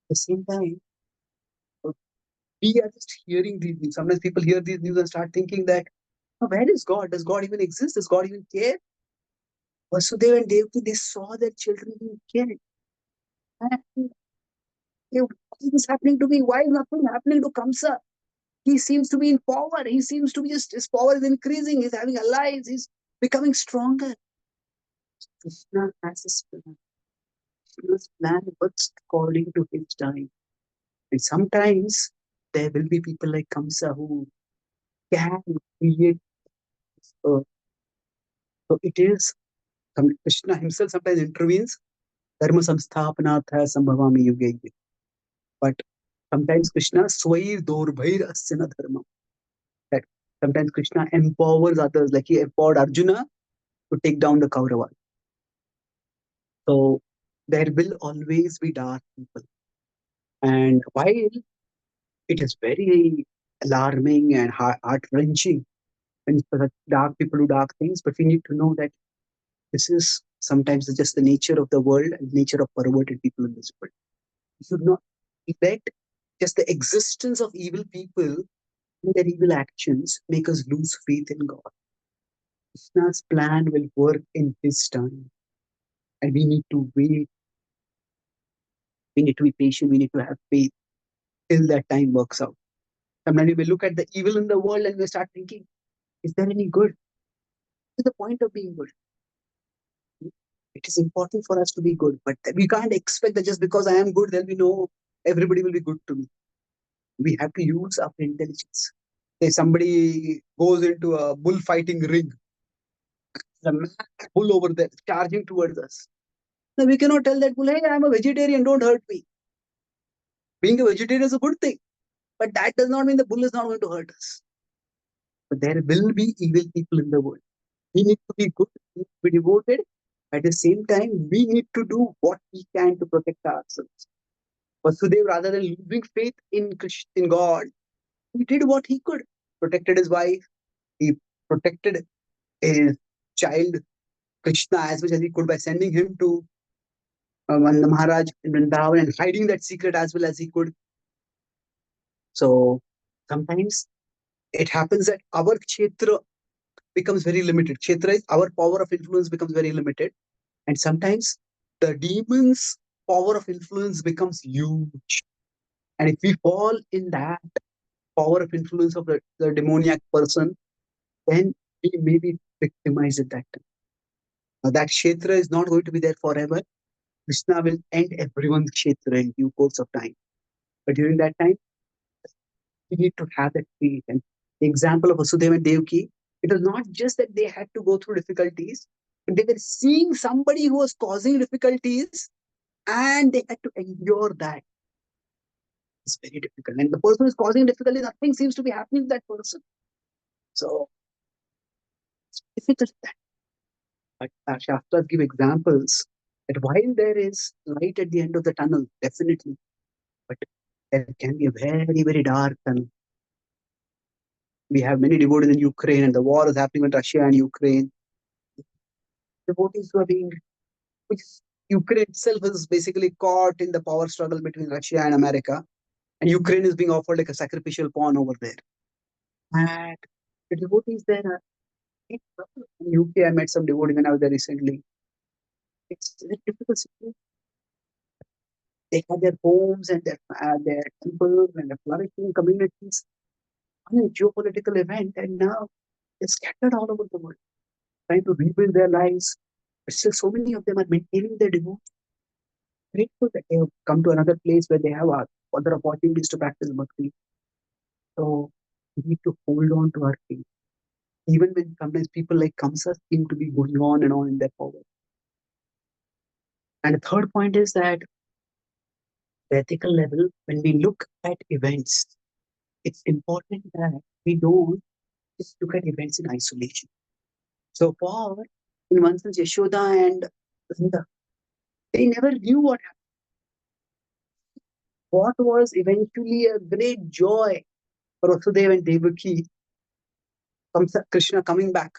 At the same time, we are just hearing these news. Sometimes people hear these news and start thinking that, "Oh, where is God? Does God even exist? Does God even care?" Vasudeva and Devaki, they saw their children being killed. And why is this happening to me? Why is nothing happening to Kamsa? He seems to be in power. He seems to be just, his power is increasing. He's having allies. He's becoming stronger. Krishna has his plan. Krishna's plan works according to his time. And sometimes there will be people like Kamsa who can create this earth. So it is, Krishna himself sometimes intervenes. Dharma samsthapanatha sambhavami yuge yuge. But sometimes Krishna swai dorbhair asya dharma. That sometimes Krishna empowers others, like he empowered Arjuna to take down the Kauravas. So there will always be dark people. And while it is very alarming and heart-wrenching when such dark people do dark things, but we need to know that this is sometimes just the nature of the world and nature of perverted people in this world. We should not let just the existence of evil people and their evil actions make us lose faith in God. Krishna's plan will work in his time. And we need to wait. We need to be patient. We need to have faith till that time works out. Sometimes we may look at the evil in the world and we start thinking, is there any good? What is the point of being good? It is important for us to be good, but we can't expect that just because I am good, then we know everybody will be good to me. We have to use our intelligence. Say somebody goes into a bullfighting ring, a mad bull over there charging towards us. Now we cannot tell that bull, hey, I'm a vegetarian, don't hurt me. Being a vegetarian is a good thing, but that does not mean the bull is not going to hurt us. But there will be evil people in the world. We need to be good, we need to be devoted. At the same time, we need to do what we can to protect ourselves. Vasudeva, rather than losing faith in God, he did what he could. Protected his wife, he protected his child, Krishna, as much as he could by sending him to Nanda Maharaj in Vrindavan and hiding that secret as well as he could. So sometimes it happens that our kshetra becomes very limited. Kshetra is our power of influence becomes very limited. And sometimes the demon's power of influence becomes huge. And if we fall in that power of influence of the demoniac person, then we may be victimized at that time. Now, that kshetra is not going to be there forever. Krishna will end everyone's kshetra in due course of time. But during that time, we need to have that faith. And the example of Vasudeva and Devaki It was not just that they had to go through difficulties, but they were seeing somebody who was causing difficulties and they had to endure that. It's very difficult. And the person who is causing difficulty, nothing seems to be happening to that person. So it's difficult. But our Shastras give examples that while there is light at the end of the tunnel, definitely, but there can be a very, very dark tunnel. We have many devotees in Ukraine, and the war is happening with Russia and Ukraine. Devotees who are being, which Ukraine itself is basically caught in the power struggle between Russia and America, and Ukraine is being offered like a sacrificial pawn over there. And the devotees there are in UK. I met some devotees when I was there recently. It's a difficult situation. They have their homes and their temples and their flourishing communities on a geopolitical event, and now they're scattered all over the world, trying to rebuild their lives. But still, so many of them are maintaining their devotion. Grateful that they have come to another place where they have other opportunities to practice bhakti. So we need to hold on to our faith, even when sometimes people like Kamsa seem to be going on and on in their power. And the third point is that the ethical level, when we look at events, it's important that we don't just look at events in isolation. So far, in one sense, Yashoda and Vrinda, they never knew what happened. What was eventually a great joy for Vasudeva and Devaki, Krishna coming back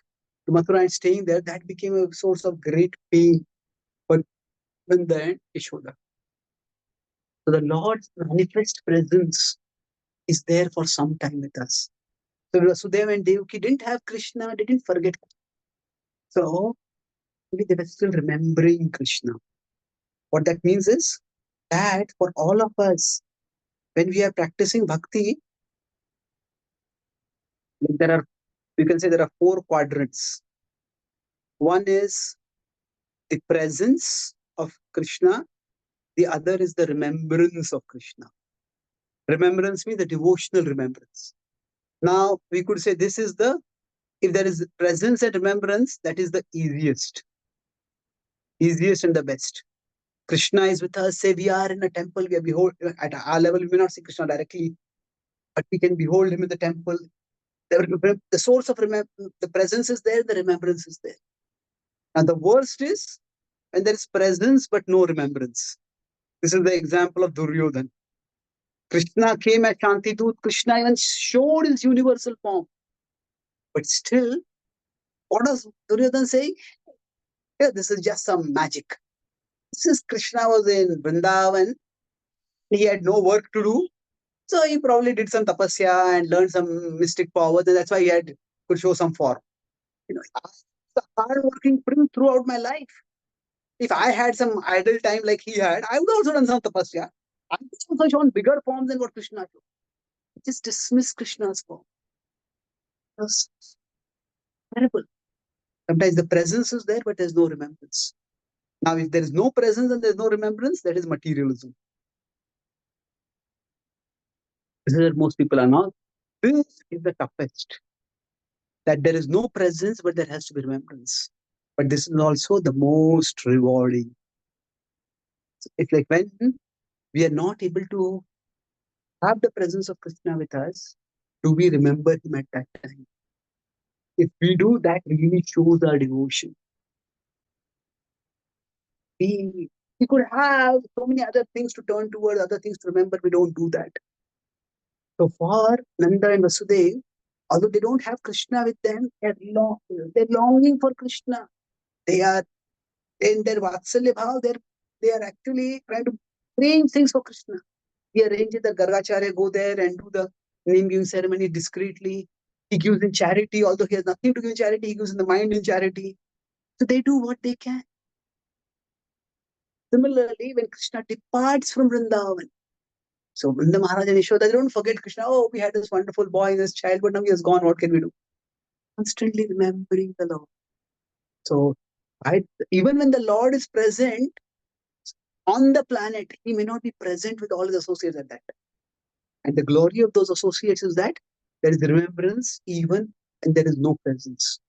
to Mathura and staying there, that became a source of great pain for Vrinda and Yashoda. So the Lord's manifest presence is there for some time with us. So Vasudeva and Devaki didn't have Krishna, they didn't forget. So they were still remembering Krishna. What that means is that for all of us, when we are practicing bhakti, you can say there are 4 quadrants. One is the presence of Krishna. The other is the remembrance of Krishna. Remembrance means the devotional remembrance. Now, we could say this is if there is presence and remembrance, that is the easiest and the best. Krishna is with us. Say we are in a temple, we are behold, at our level, we may not see Krishna directly, but we can behold him in the temple. The source of the presence is there, the remembrance is there. And the worst is when there is presence but no remembrance. This is the example of Duryodhan. Krishna came as Shantidut. Krishna even showed his universal form. But still, what does Duryodhan say? Yeah, this is just some magic. Since Krishna was in Vrindavan, he had no work to do. So he probably did some tapasya and learned some mystic powers, and that's why could show some form. It's a hard-working prince throughout my life. If I had some idle time like he had, I would also done some tapasya. I would also shown bigger forms than what Krishna showed. Just dismiss Krishna's form. It was terrible. Sometimes the presence is there, but there's no remembrance. Now, if there is no presence and there's no remembrance, that is materialism. This is where most people are not. This is the toughest. That there is no presence, but there has to be remembrance. But this is also the most rewarding. It's like when we are not able to have the presence of Krishna with us, do we remember him at that time? If we do, that really shows our devotion. We could have so many other things to turn towards, other things to remember. We don't do that. So for Nanda and Vasudeva, although they don't have Krishna with them, they're longing for Krishna. They are in their Vatsalya Bhav, they are actually trying to arrange things for Krishna. He arranges the Gargacharya go there and do the name giving ceremony discreetly. He gives in charity, although he has nothing to give in charity, he gives in the mind in charity. So they do what they can. Similarly, when Krishna departs from Vrindavan, so Vrinda Maharaj and Yashoda, they don't forget Krishna. Oh, we had this wonderful boy in this child, but now he has gone. What can we do? Constantly remembering the Lord. So even when the Lord is present on the planet, he may not be present with all his associates at that time. And the glory of those associates is that there is remembrance even and there is no presence.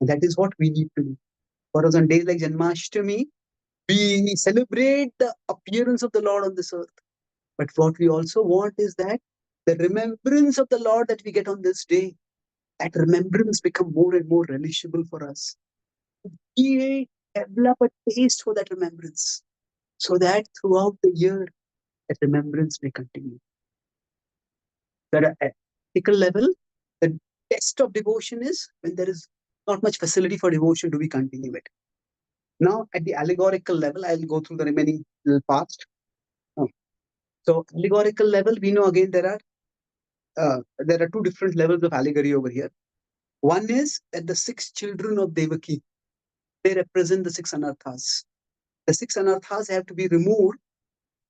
And that is what we need to do. For us, on days like Janmashtami, we celebrate the appearance of the Lord on this earth. But what we also want is that the remembrance of the Lord that we get on this day, that remembrance become more and more relishable for us. We develop a taste for that remembrance so that throughout the year, that remembrance may continue. At an ethical level, the test of devotion is when there is not much facility for devotion, do we continue it? Now, at the allegorical level, I'll go through the remaining little parts. So, allegorical level, we know again there are two different levels of allegory over here. One is that the 6 children of Devaki, they represent the 6 anarthas. The 6 anarthas have to be removed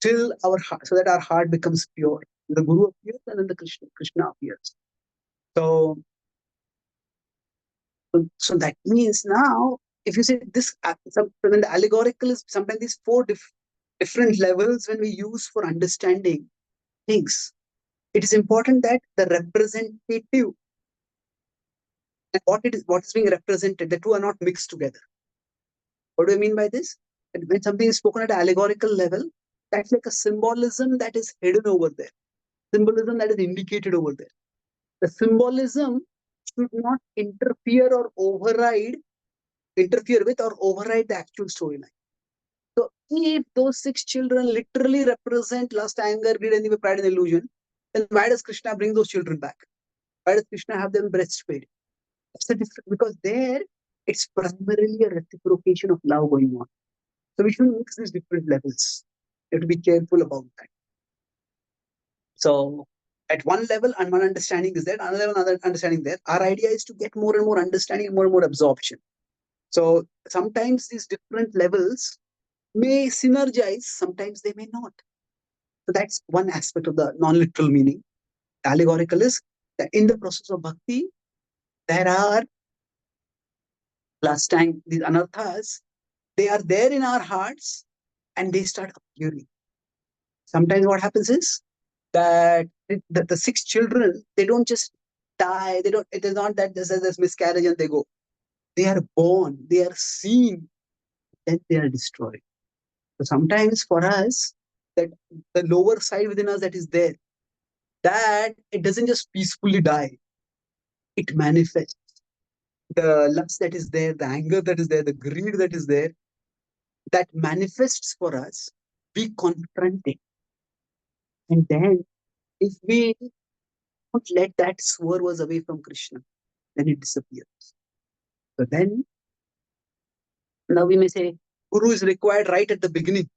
till our heart, so that our heart becomes pure. The Guru appears and then the Krishna appears. So that means now, if you say this, when the allegorical is sometimes these 4 different levels when we use for understanding things, it is important that the representative and what is being represented, the two are not mixed together. What do I mean by this? And when something is spoken at an allegorical level, that's like a symbolism that is hidden over there, symbolism that is indicated over there. The symbolism should not interfere with or override the actual storyline. So if those 6 children literally represent lust, anger, greed, envy, pride, and illusion, then why does Krishna bring those children back? Why does Krishna have them breastfed? That's the difference, because there it's primarily a reciprocation of love going on. So we should mix these different levels. You have to be careful about that. So at one level, and one understanding is there, another level, another understanding there. Our idea is to get more and more understanding and more absorption. So sometimes these different levels may synergize, sometimes they may not. So that's one aspect of the non-literal meaning. The allegorical is that in the process of bhakti, there are, last time, these anarthas, they are there in our hearts and they start appearing. Sometimes what happens is that the 6 children, they don't just die. It is not that there's miscarriage and they go. They are born, they are seen, then they are destroyed. So sometimes for us, that the lower side within us that is there, that it doesn't just peacefully die. It manifests. The lust that is there, the anger that is there, the greed that is there, that manifests for us. We confront it. And then if we don't let that swerve us away from Krishna, then it disappears. So then, now we may say, Guru is required right at the beginning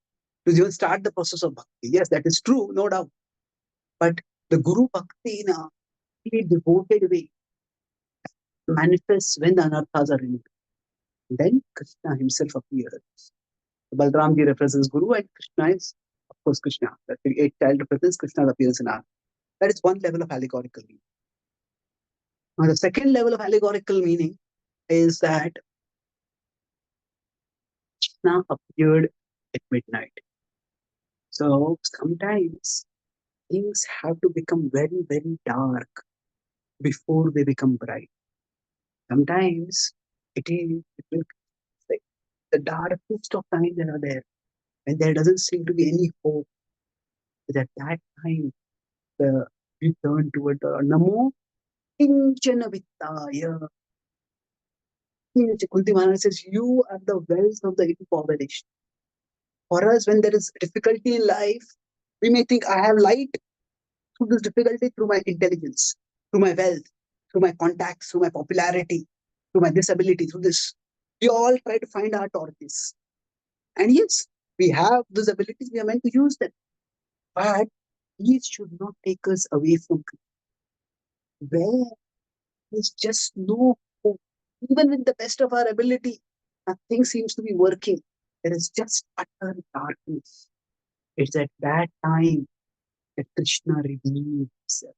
to even start the process of bhakti. Yes, that is true, no doubt. But the Guru bhakti in a really devoted way manifests when the anarthas are removed. Then Krishna himself appears. Balramji represents Guru and Krishna is, of course, Krishna. That the 8th child represents Krishna's appearance in our. That is one level of allegorical meaning. Now, the second level of allegorical meaning is that Krishna appeared at midnight. So sometimes things have to become very, very dark before they become bright. Sometimes it will like the darkest of times that are there, and there doesn't seem to be any hope. But at that time, we turn toward the Namo Kinchana Vittaya. Kunti Maharaj says, you are the wells of the impoverished. For us, when there is difficulty in life, we may think I have light through this difficulty, through my intelligence, through my wealth, through my contacts, through my popularity, through my disability, through this. We all try to find our tortoise. And yes, we have those abilities, we are meant to use them. But these should not take us away from where there's just no hope. Even with the best of our ability, nothing seems to be working. There is just utter darkness. It's at that time that Krishna reveals himself.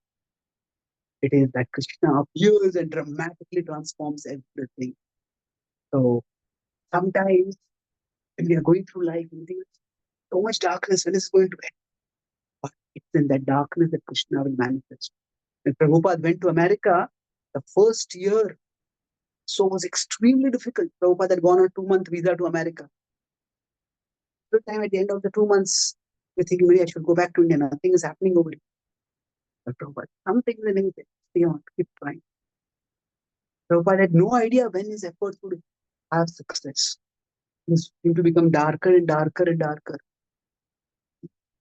It is that Krishna appears and dramatically transforms everything. So sometimes when we are going through life, we think so much darkness, when it's going to end. But it's in that darkness that Krishna will manifest. When Prabhupada went to America, The first year so was extremely difficult. Prabhupada had gone on a 2-month visa to America. The time at the end of the 2 months, we're thinking, maybe I should go back to India. Nothing is happening over here. But Prabhupada, something is in it. Stay on, keep trying. Prabhupada had no idea when his efforts would have success. Things seemed to become darker and darker and darker.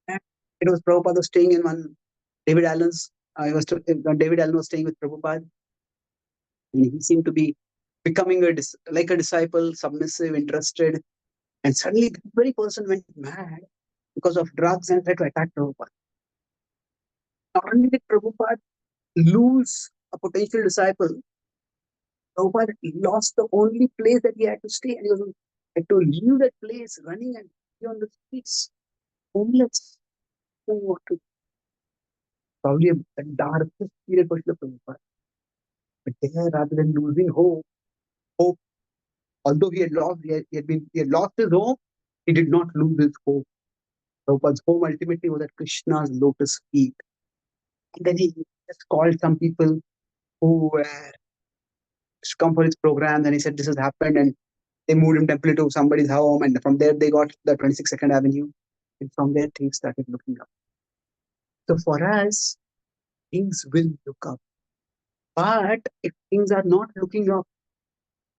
And it was Prabhupada was staying in one David Allen's. David Allen was staying with Prabhupada, and he seemed to be becoming like a disciple, submissive, interested. And suddenly, that very person went mad because of drugs and tried to attack Prabhupada. Not only did Prabhupada lose a potential disciple, Prabhupada lost the only place that he had to stay, and he had to leave that place, running and be on the streets, homeless. Probably a darkest period for Srila Prabhupada. But there, rather than losing hope, although he had lost his hope, he did not lose his hope. Prabhupada's home ultimately was at Krishna's lotus feet. And then he just called some people who were to come for his program, and he said this has happened, and they moved him temporarily to somebody's home, and from there they got the 26 Second Avenue, and from there things started looking up. So for us, things will look up. But if things are not looking up,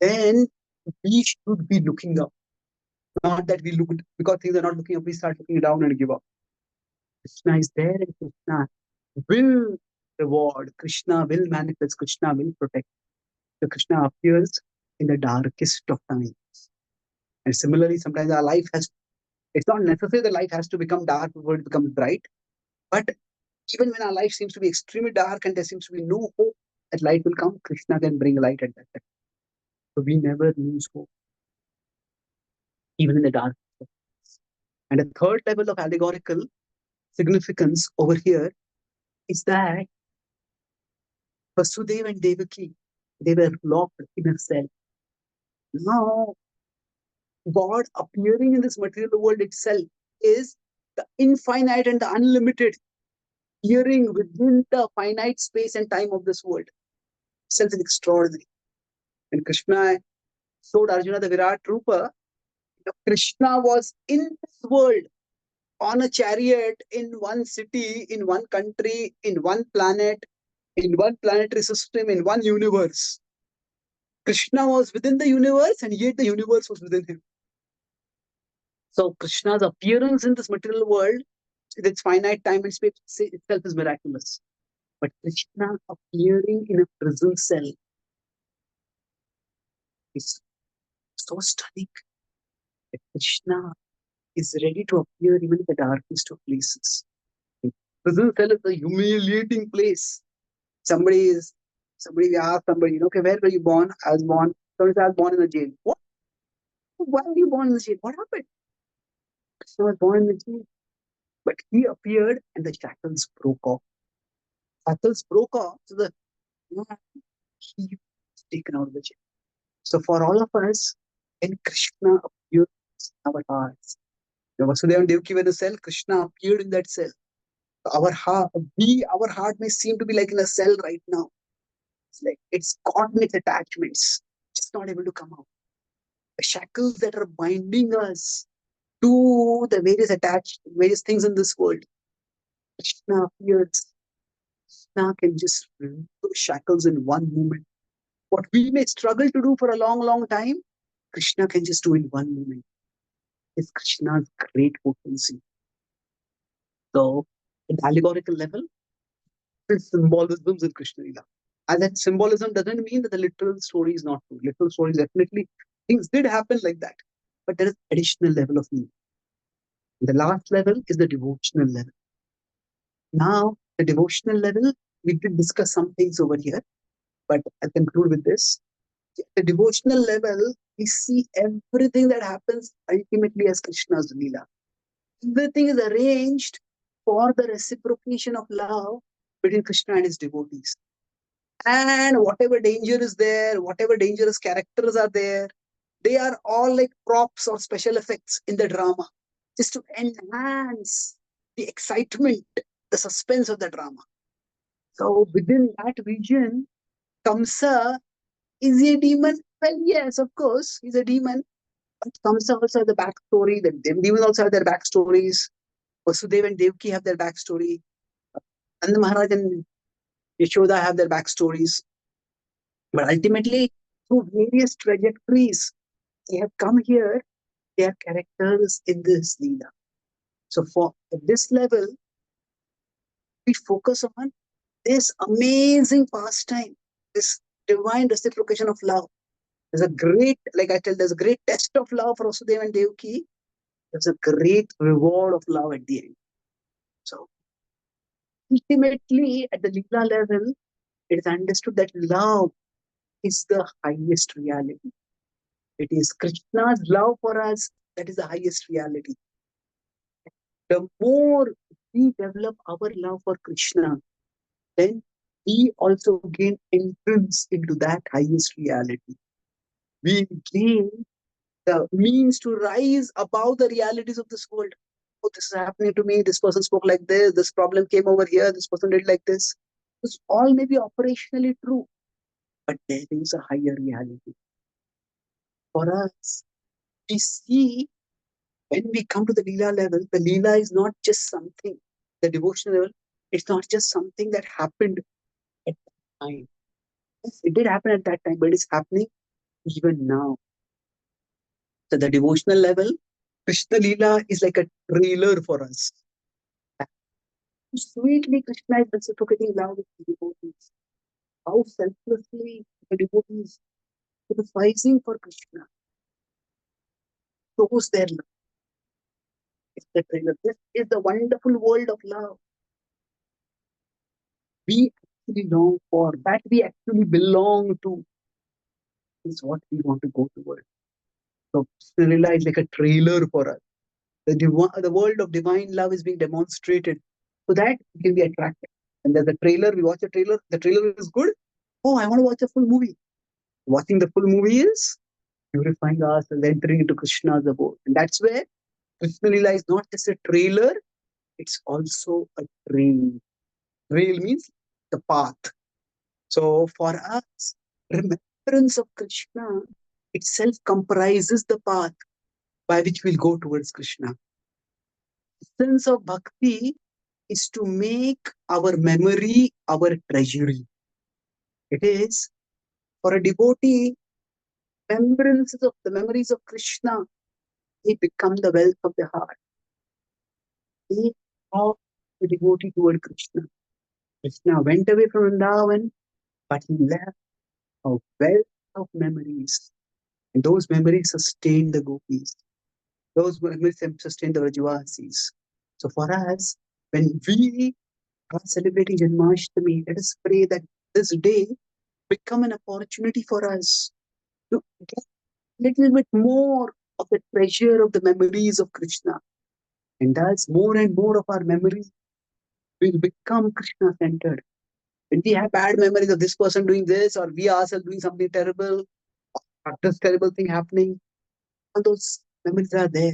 then we should be looking up. Not that we look, because things are not looking up, we start looking down and give up. Krishna is there, and Krishna will reward, Krishna will manifest, Krishna will protect. So Krishna appears in the darkest of times. And similarly, sometimes our life it's not necessary that life has to become dark before it becomes bright. But even when our life seems to be extremely dark and there seems to be no hope that light will come, Krishna can bring light at that time. So we never lose hope, even in the dark. And the third level of allegorical significance over here is that Vasudeva and Devaki, they were locked in a cell. Now, God appearing in this material world itself is the infinite and the unlimited, appearing within the finite space and time of this world. Itself is extraordinary. And Krishna showed Arjuna the Virat Rupa. Krishna was in this world on a chariot in one city, in one country, in one planet, in one planetary system, in one universe. Krishna was within the universe, and yet the universe was within him. So Krishna's appearance in this material world, with its finite time and space itself, is miraculous. But Krishna appearing in a prison cell is so stunning that Krishna is ready to appear even in the darkest of places. Prison cell is a humiliating place. Somebody asks somebody, okay, where were you born? I was born. Somebody said, I was born in a jail. What? Why were you born in the jail? What happened? Krishna was born in the jail. But he appeared and the shackles broke off. Shackles broke off, so he was taken out of the jail. So for all of us, when Krishna appeared in our hearts, Vasudeva and Devaki were the cell, Krishna appeared in that cell. Our heart may seem to be like in a cell right now. It's like it's caught in its attachments, just not able to come out. The shackles that are binding us to the various things in this world. Krishna appears. Krishna can just remove those shackles in one moment. What we may struggle to do for a long, long time, Krishna can just do in one moment. It's Krishna's great potency. So, at the allegorical level, there's symbolisms in Krishna Lila. And that symbolism doesn't mean that the literal story is not true. Literal stories definitely, things did happen like that. But there is additional level of meaning. The last level is the devotional level. Now, the devotional level, we did discuss some things over here, but I'll conclude with this. At the devotional level, we see everything that happens ultimately as Krishna's Leela. Everything is arranged for the reciprocation of love between Krishna and his devotees. And whatever danger is there, whatever dangerous characters are there, they are all like props or special effects in the drama, just to enhance the excitement, the suspense of the drama. So within that region, Kamsa is a demon. Well, yes, of course, he's a demon. But Kamsa also has the backstory. The demons also have their backstories. Vasudeva and Devki have their backstory. Nanda Maharaj and Yashoda have their backstories. But ultimately, through various trajectories, they have come here. They are characters in this Leela. So for at this level, we focus on this amazing pastime, this divine reciprocation of love. There's a great, like I tell, there's a great test of love for Vasudeva and Devaki. There's a great reward of love at the end. So ultimately, at the Leela level, it is understood that love is the highest reality. It is Krishna's love for us that is the highest reality. The more we develop our love for Krishna, then we also gain entrance into that highest reality. We gain the means to rise above the realities of this world. Oh, this is happening to me. This person spoke like this problem came over here. This person did like this. This all may be operationally true, but there is a higher reality. For us, we see when we come to the Leela level, the Leela is not just something, the devotional level, it's not just something that happened at that time. Yes, it did happen at that time, but it's happening even now. So the devotional level, Krishna Leela is like a trailer for us. Sweetly Krishna is reciprocating love with the devotees. How selflessly the devotees sacrificing for Krishna shows their love. It's the trailer. This is the wonderful world of love we actually long for, that we actually belong to, is what we want to go towards. So Krishna Leela is like a trailer for us. The world of divine love is being demonstrated so that we can be attracted. And there's a trailer, we watch the trailer is good. Oh, I want to watch a full movie. Watching the full movie is purifying ourselves, entering into Krishna's abode. And that's where Krishna Lila is not just a trailer, it's also a trail. Trail means the path. So for us, remembrance of Krishna itself comprises the path by which we'll go towards Krishna. The sense of bhakti is to make our memory our treasury. It is for a devotee, remembrances of the memories of Krishna, they become the wealth of the heart. They draw the devotee toward Krishna. Krishna went away from Vrindavan, but he left a wealth of memories. And those memories sustain the gopis. Those memories sustain the Vrajavasis. So for us, when we are celebrating Janmashtami, let us pray that this day become an opportunity for us to get a little bit more of the treasure of the memories of Krishna. And thus, more and more of our memories will become Krishna centered. When we have bad memories of this person doing this, or we ourselves doing something terrible, or this terrible thing happening, all those memories are there.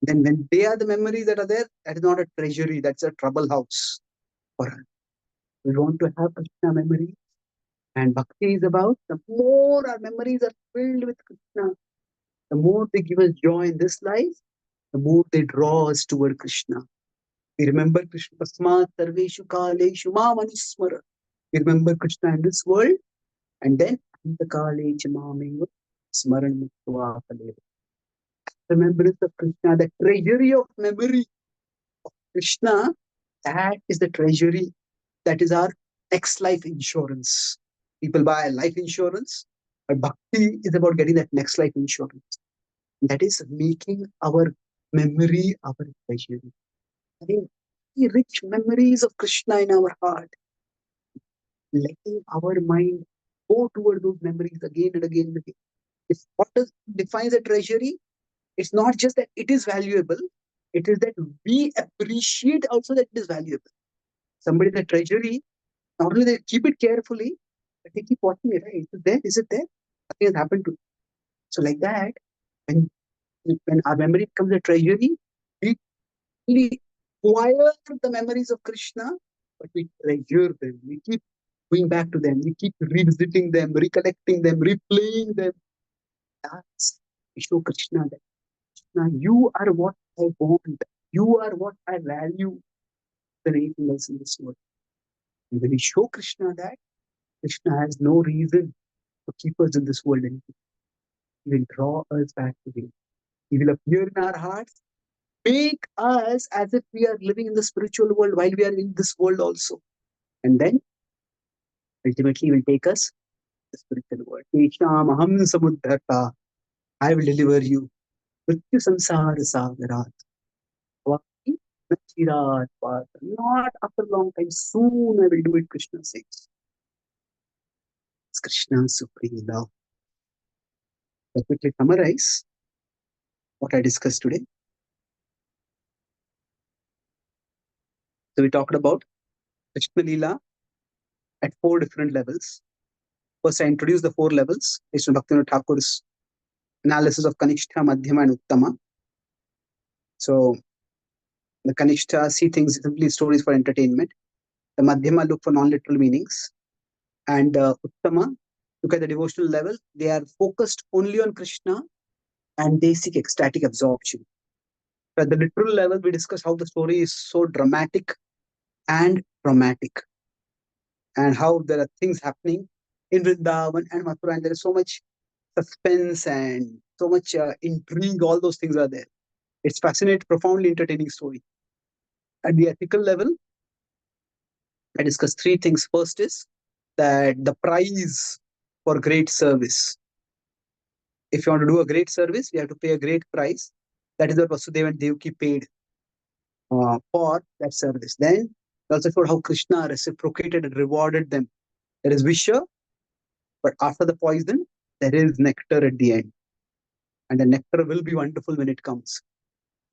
Then when they are the memories that are there, that is not a treasury, that's a trouble house for us. We want to have Krishna memory. And bhakti is about the more our memories are filled with Krishna, the more they give us joy in this life, the more they draw us toward Krishna. We remember Krishna Pasmat Sarveshu Kaleshu Ma Manusmara. We remember Krishna in this world, and then Antakale Chamameva Smaran Muktva Kaleva. Remembrance of Krishna, the treasury of memory of Krishna, that is the treasury, that is our next life insurance. People buy life insurance, but bhakti is about getting that next life insurance. That is making our memory our treasury. Having rich memories of Krishna in our heart, letting our mind go toward those memories again and again and again. If what defines a treasury, it's not just that it is valuable, it is that we appreciate also that it is valuable. Somebody in the treasury, not only they keep it carefully, but they keep watching it. Right? Is it there? Is it there? Nothing has happened to it. So like that, when our memory becomes a treasury, we really acquire the memories of Krishna, but we treasure them. We keep going back to them. We keep revisiting them, recollecting them, replaying them. That's we show Krishna that Krishna, you are what I want. You are what I value than anything else in this world. And when we show Krishna that, Krishna has no reason to keep us in this world anymore. He will draw us back to Him. He will appear in our hearts, make us as if we are living in the spiritual world while we are in this world also. And then ultimately He will take us to the spiritual world. Tesham aham samudharta. I will deliver you. Mrityu samsara sagarat. Vaki nachirat vata. Not after a long time. Soon I will do it, Krishna says. It's Krishna's supreme love. Let me quickly summarize what I discussed today. So we talked about Krishna Leela at 4 different levels. First, I introduced the 4 levels based on Bhaktivinoda Thakur's analysis of Kanishta, Madhyama, and Uttama. So the Kanishta see things simply stories for entertainment. The Madhyama look for non-literal meanings. And Uttama look at the devotional level. They are focused only on Krishna and they seek ecstatic absorption. At the literal level, we discuss how the story is so dramatic and traumatic, and how there are things happening in Vrindavan and Mathura, and there is so much suspense and so much intrigue. All those things are there. It's fascinating, profoundly entertaining story. At the ethical level, I discuss 3 things. First is that the price for great service. If you want to do a great service, you have to pay a great price. That is what Vasudeva and Devaki paid for that service. Then we also showed how Krishna reciprocated and rewarded them. There is Visha, but after the poison, there is nectar at the end. And the nectar will be wonderful when it comes.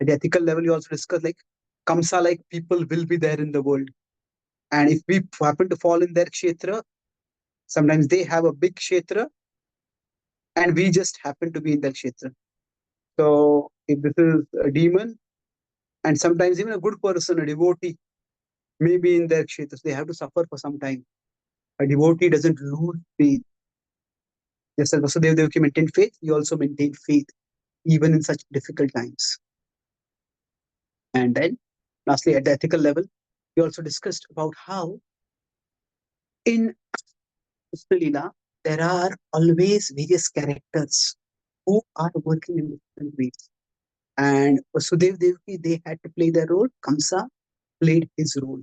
At the ethical level, you also discuss like Kamsa like people will be there in the world. And if we happen to fall in their kshetra, sometimes they have a big kshetra and we just happen to be in their kshetra. So if this is a demon, and sometimes even a good person, a devotee, may be in their kshetras, they have to suffer for some time. A devotee doesn't lose faith. Just as Vasudeva Devaki maintained faith, he also maintained faith even in such difficult times. And then, lastly, at the ethical level, we also discussed about how in Krishna Leela, there are always various characters who are working in different ways. And Vasudev Devaki, they had to play their role. Kamsa played his role.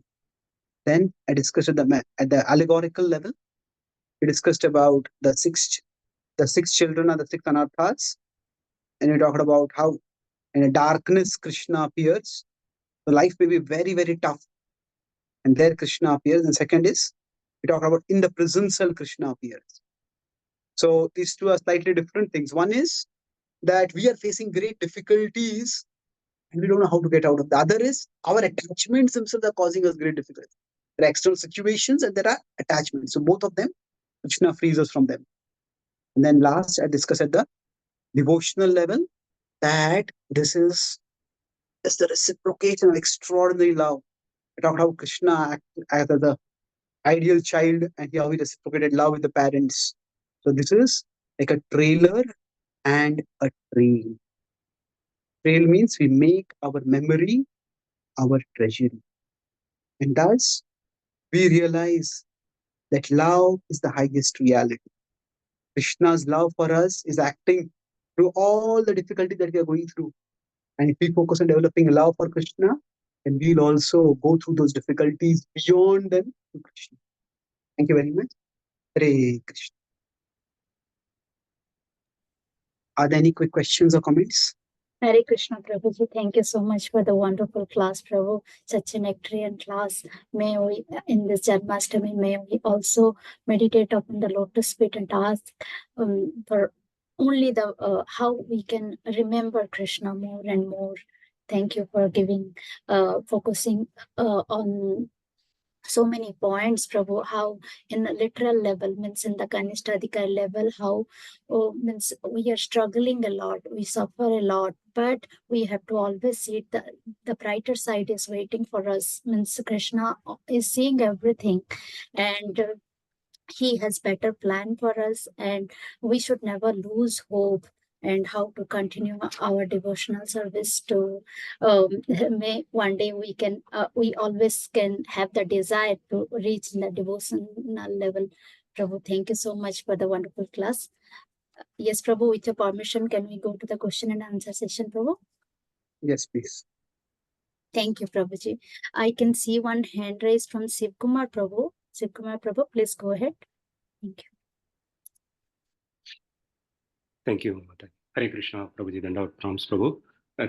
Then I discussed at the allegorical level, we discussed about the six children are the 6 anarthas. And we talked about how in a darkness Krishna appears. The life may be very, very tough. And there Krishna appears. And second is, we talk about in the prison cell Krishna appears. So these two are slightly different things. One is that we are facing great difficulties and we don't know how to get out of. The other is our attachments themselves are causing us great difficulty. There are external situations and there are attachments. So both of them, Krishna frees us from them. And then last, I discussed at the devotional level that this is just the reciprocation of extraordinary love. I talked how Krishna as the ideal child and how he reciprocated love with the parents. So this is like a trailer and a trail. Trail means we make our memory our treasury. And thus we realize that love is the highest reality. Krishna's love for us is acting through all the difficulty that we are going through. And if we focus on developing love for Krishna, then we'll also go through those difficulties beyond them to Krishna. Thank you very much. Hare Krishna. Are there any quick questions or comments? Hare Krishna, Prabhuji. Thank you so much for the wonderful class, Prabhu. Such a nectarian class. May we, in this Janmashtami, may we also meditate upon the lotus feet and ask for only the how we can remember Krishna more and more. Thank you for giving, focusing on so many points, Prabhu, how in the literal level, means in the Kanishtadikar level, how means we are struggling a lot, we suffer a lot, but we have to always see the brighter side is waiting for us. Means Krishna is seeing everything, and he has better plan for us, and we should never lose hope and how to continue our devotional service to may one day we always can have the desire to reach the devotional level. Prabhu, thank you so much for the wonderful class. Yes, Prabhu, with your permission, can we go to the question and answer session, Prabhu? Yes, please. Thank you, Prabhuji. I can see one hand raised from Shiv Kumar Prabhu. Shiv Kumar Prabhu, please go ahead. Thank you. Thank you. Hare Krishna, Prabhuji, Dandavat Prams Prabhu.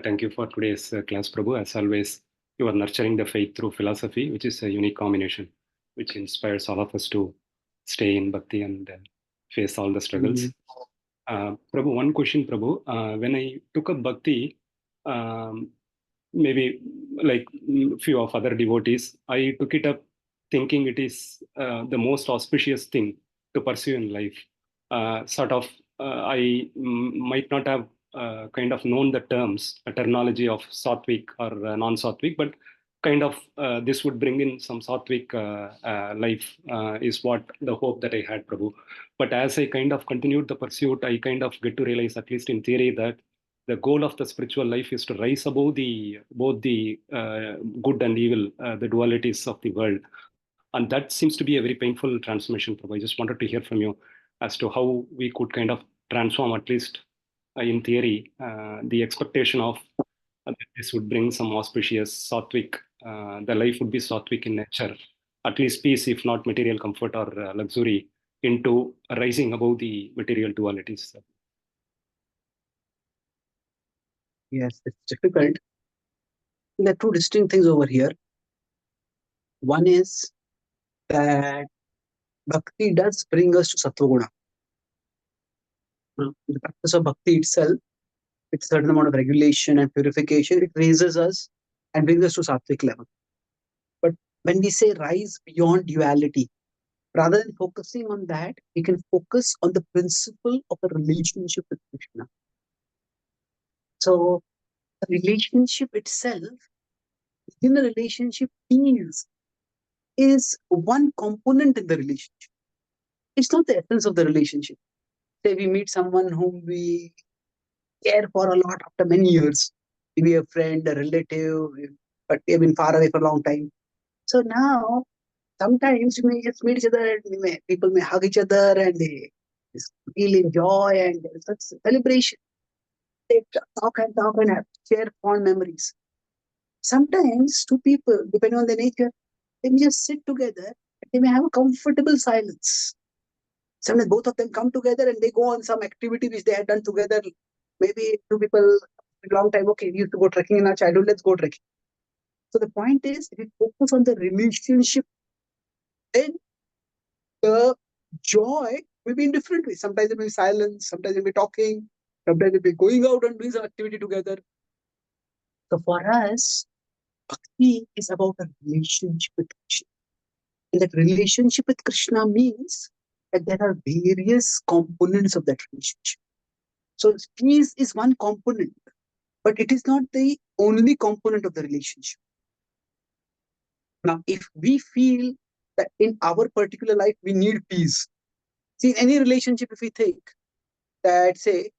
Thank you for today's class, Prabhu. As always, you are nurturing the faith through philosophy, which is a unique combination, which inspires all of us to stay in bhakti and face all the struggles. Prabhu, one question, Prabhu. When I took up bhakti, maybe like few of other devotees, I took it up thinking it is the most auspicious thing to pursue in life. I might not have kind of known the terms, a terminology of sattvic or non-sattvic, but kind of this would bring in some sattvic life is what the hope that I had, Prabhu. But as I kind of continued the pursuit, I kind of get to realize, at least in theory, that the goal of the spiritual life is to rise above both the good and evil, the dualities of the world. And that seems to be a very painful transformation, Prabhu. I just wanted to hear from you as to how we could kind of transform, at least in theory, the expectation of that this would bring some auspicious sattvic, the life would be sattvic in nature, at least peace, if not material comfort or luxury, into rising above the material dualities. Yes, it's difficult. There are two distinct things over here. One is that bhakti does bring us to sattva-guna. The practice of bhakti itself, with a certain amount of regulation and purification, it raises us and brings us to sattvic level. But when we say rise beyond duality, rather than focusing on that, we can focus on the principle of a relationship with Krishna. So the relationship itself, within the relationship, is one component in the relationship. It's not the essence of the relationship. Say we meet someone whom we care for a lot after many years, maybe a friend, a relative, but we have been far away for a long time. So now, sometimes we may just meet each other and people may hug each other and they just feel joy and there's such celebration. They talk and have share fond memories. Sometimes two people, depending on their nature, they may just sit together and they may have a comfortable silence. Sometimes both of them come together and they go on some activity which they had done together. Maybe two people a long time, okay, we used to go trekking in our childhood, let's go trekking. So the point is, if we focus on the relationship, then the joy will be in different ways. Sometimes it will be silence, sometimes it will be talking, sometimes it will be going out and doing some activity together. So for us, bhakti is about a relationship with Krishna. And that relationship with Krishna means that there are various components of that relationship. So peace is one component, but it is not the only component of the relationship. Now, if we feel that in our particular life we need peace, see, in any relationship, if we think that, say,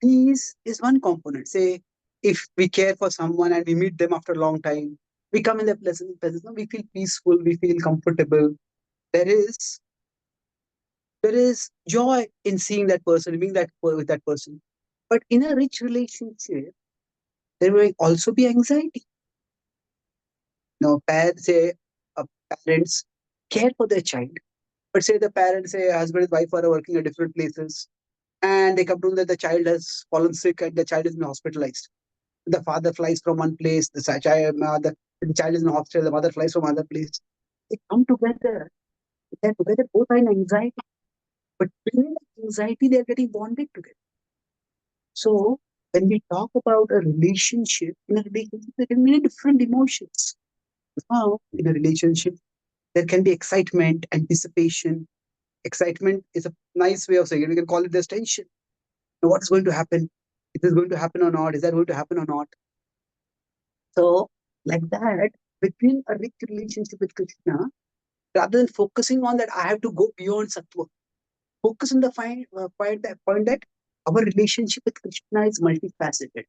peace is one component, say, if we care for someone and we meet them after a long time, we come in the pleasant presence, we feel peaceful, we feel comfortable. There is joy in seeing that person, being with that person. But in a rich relationship, there will also be anxiety. Parents care for their child, but say the parents, say husband and wife are working at different places, and they come to know that the child has fallen sick and the child has been hospitalized. The father flies from one place, the child is in hospital, the mother flies from another place. They come together. They're together, both are in anxiety. But between anxiety, they're getting bonded together. So when we talk about a relationship, in a relationship, there can be many different emotions. Now, in a relationship, there can be excitement, anticipation. Excitement is a nice way of saying it. We can call it this tension. What is going to happen? Is this going to happen or not? Is that going to happen or not? So, like that, within a rich relationship with Krishna, rather than focusing on that, I have to go beyond sattva. Focus on the point that our relationship with Krishna is multifaceted.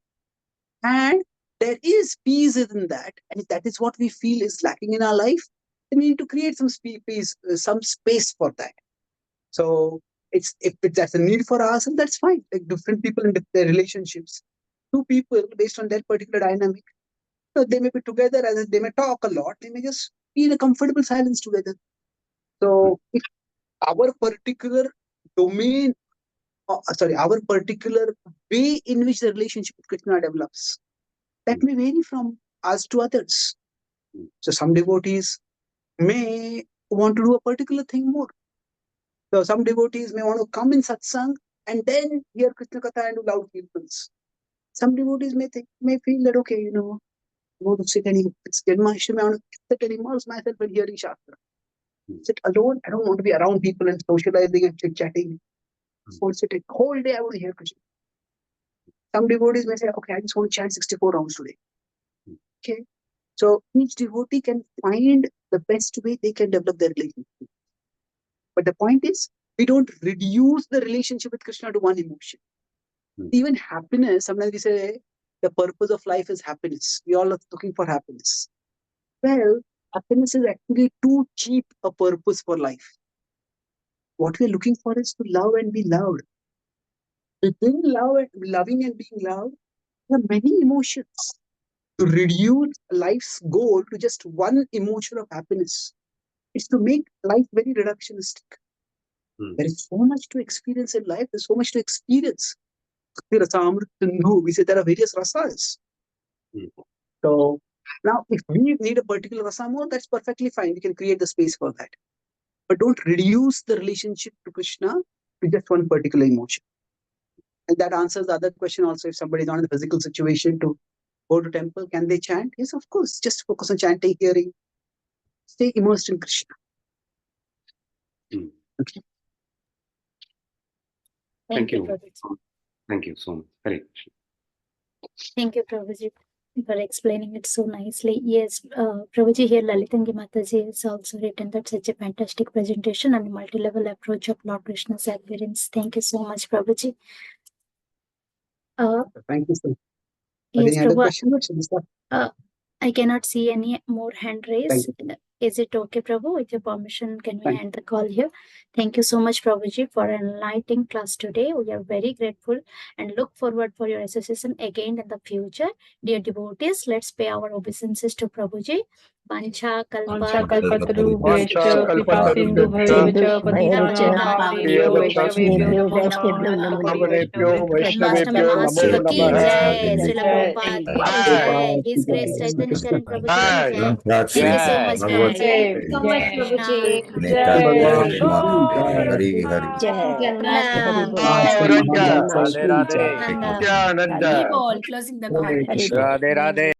And there is peace in that. And if that is what we feel is lacking in our life, then we need to create some space, some space for that. So if that's a need for us, and that's fine. Like different people in their relationships, two people based on their particular dynamic, they may be together, as they may talk a lot, they may just be in a comfortable silence together. So if our particular domain, our particular way in which the relationship with Krishna develops, that may vary from us to others. So some devotees may want to do a particular thing more. So some devotees may want to come in satsang and then hear Krishna Katha and do loud kirtans. Some devotees may feel that, okay, I want to sit and it's Janmashtami, I want to sit and immerse myself in hearing Shastra. Sit alone, I don't want to be around people and socializing and chit-chatting. I want to sit the whole day, I want to hear Krishna. Some devotees may say, okay, I just want to chant 64 rounds today. Okay. So each devotee can find the best way they can develop their relationship. But the point is, we don't reduce the relationship with Krishna to one emotion. Even happiness, sometimes we say the purpose of life is happiness. We all are looking for happiness. Well, happiness is actually too cheap a purpose for life. What we're looking for is to love and be loved. Within loving and being loved, there are many emotions. To reduce life's goal to just one emotion of happiness is to make life very reductionistic. There is so much to experience in life. There's so much to experience. We say there are various rasas. So now, if we need a particular rasa more, that's perfectly fine. We can create the space for that. But don't reduce the relationship to Krishna to just one particular emotion. And that answers the other question also. If somebody is not in a physical situation to go to temple, can they chant? Yes, of course. Just focus on chanting, hearing. Stay immersed in Krishna. Okay. Thank you. Prabhuji. Thank you so much. Hare Krishna. Thank you, Prabhuji, for explaining it so nicely. Yes, Prabhuji, here Lalitangi Mataji has also written that such a fantastic presentation and multi-level approach of Lord Krishna's appearance. Thank you so much, Prabhuji. Thank you, sir. Yes, Any other Prabhu, questions? I cannot see any more hand raised. Is it okay, Prabhu? With your permission, can we end the call here? Thank you so much, Prabhuji, for an enlightening class today. We are very grateful and look forward for your association again in the future. Dear devotees, let's pay our obeisances to Prabhuji. Pancha kalpa Vancha kalpataru Vaishnavebhyo namo namah. Jai, Srila Prabhupada ki Jai, His Grace Chaitanya Charan Prabhuji ki Jai. Thank you so much, Prabhuji. So much, Prabhuji. Hari Hari. Radhe Radhe. Deep all, closing the call. Radhe Radhe.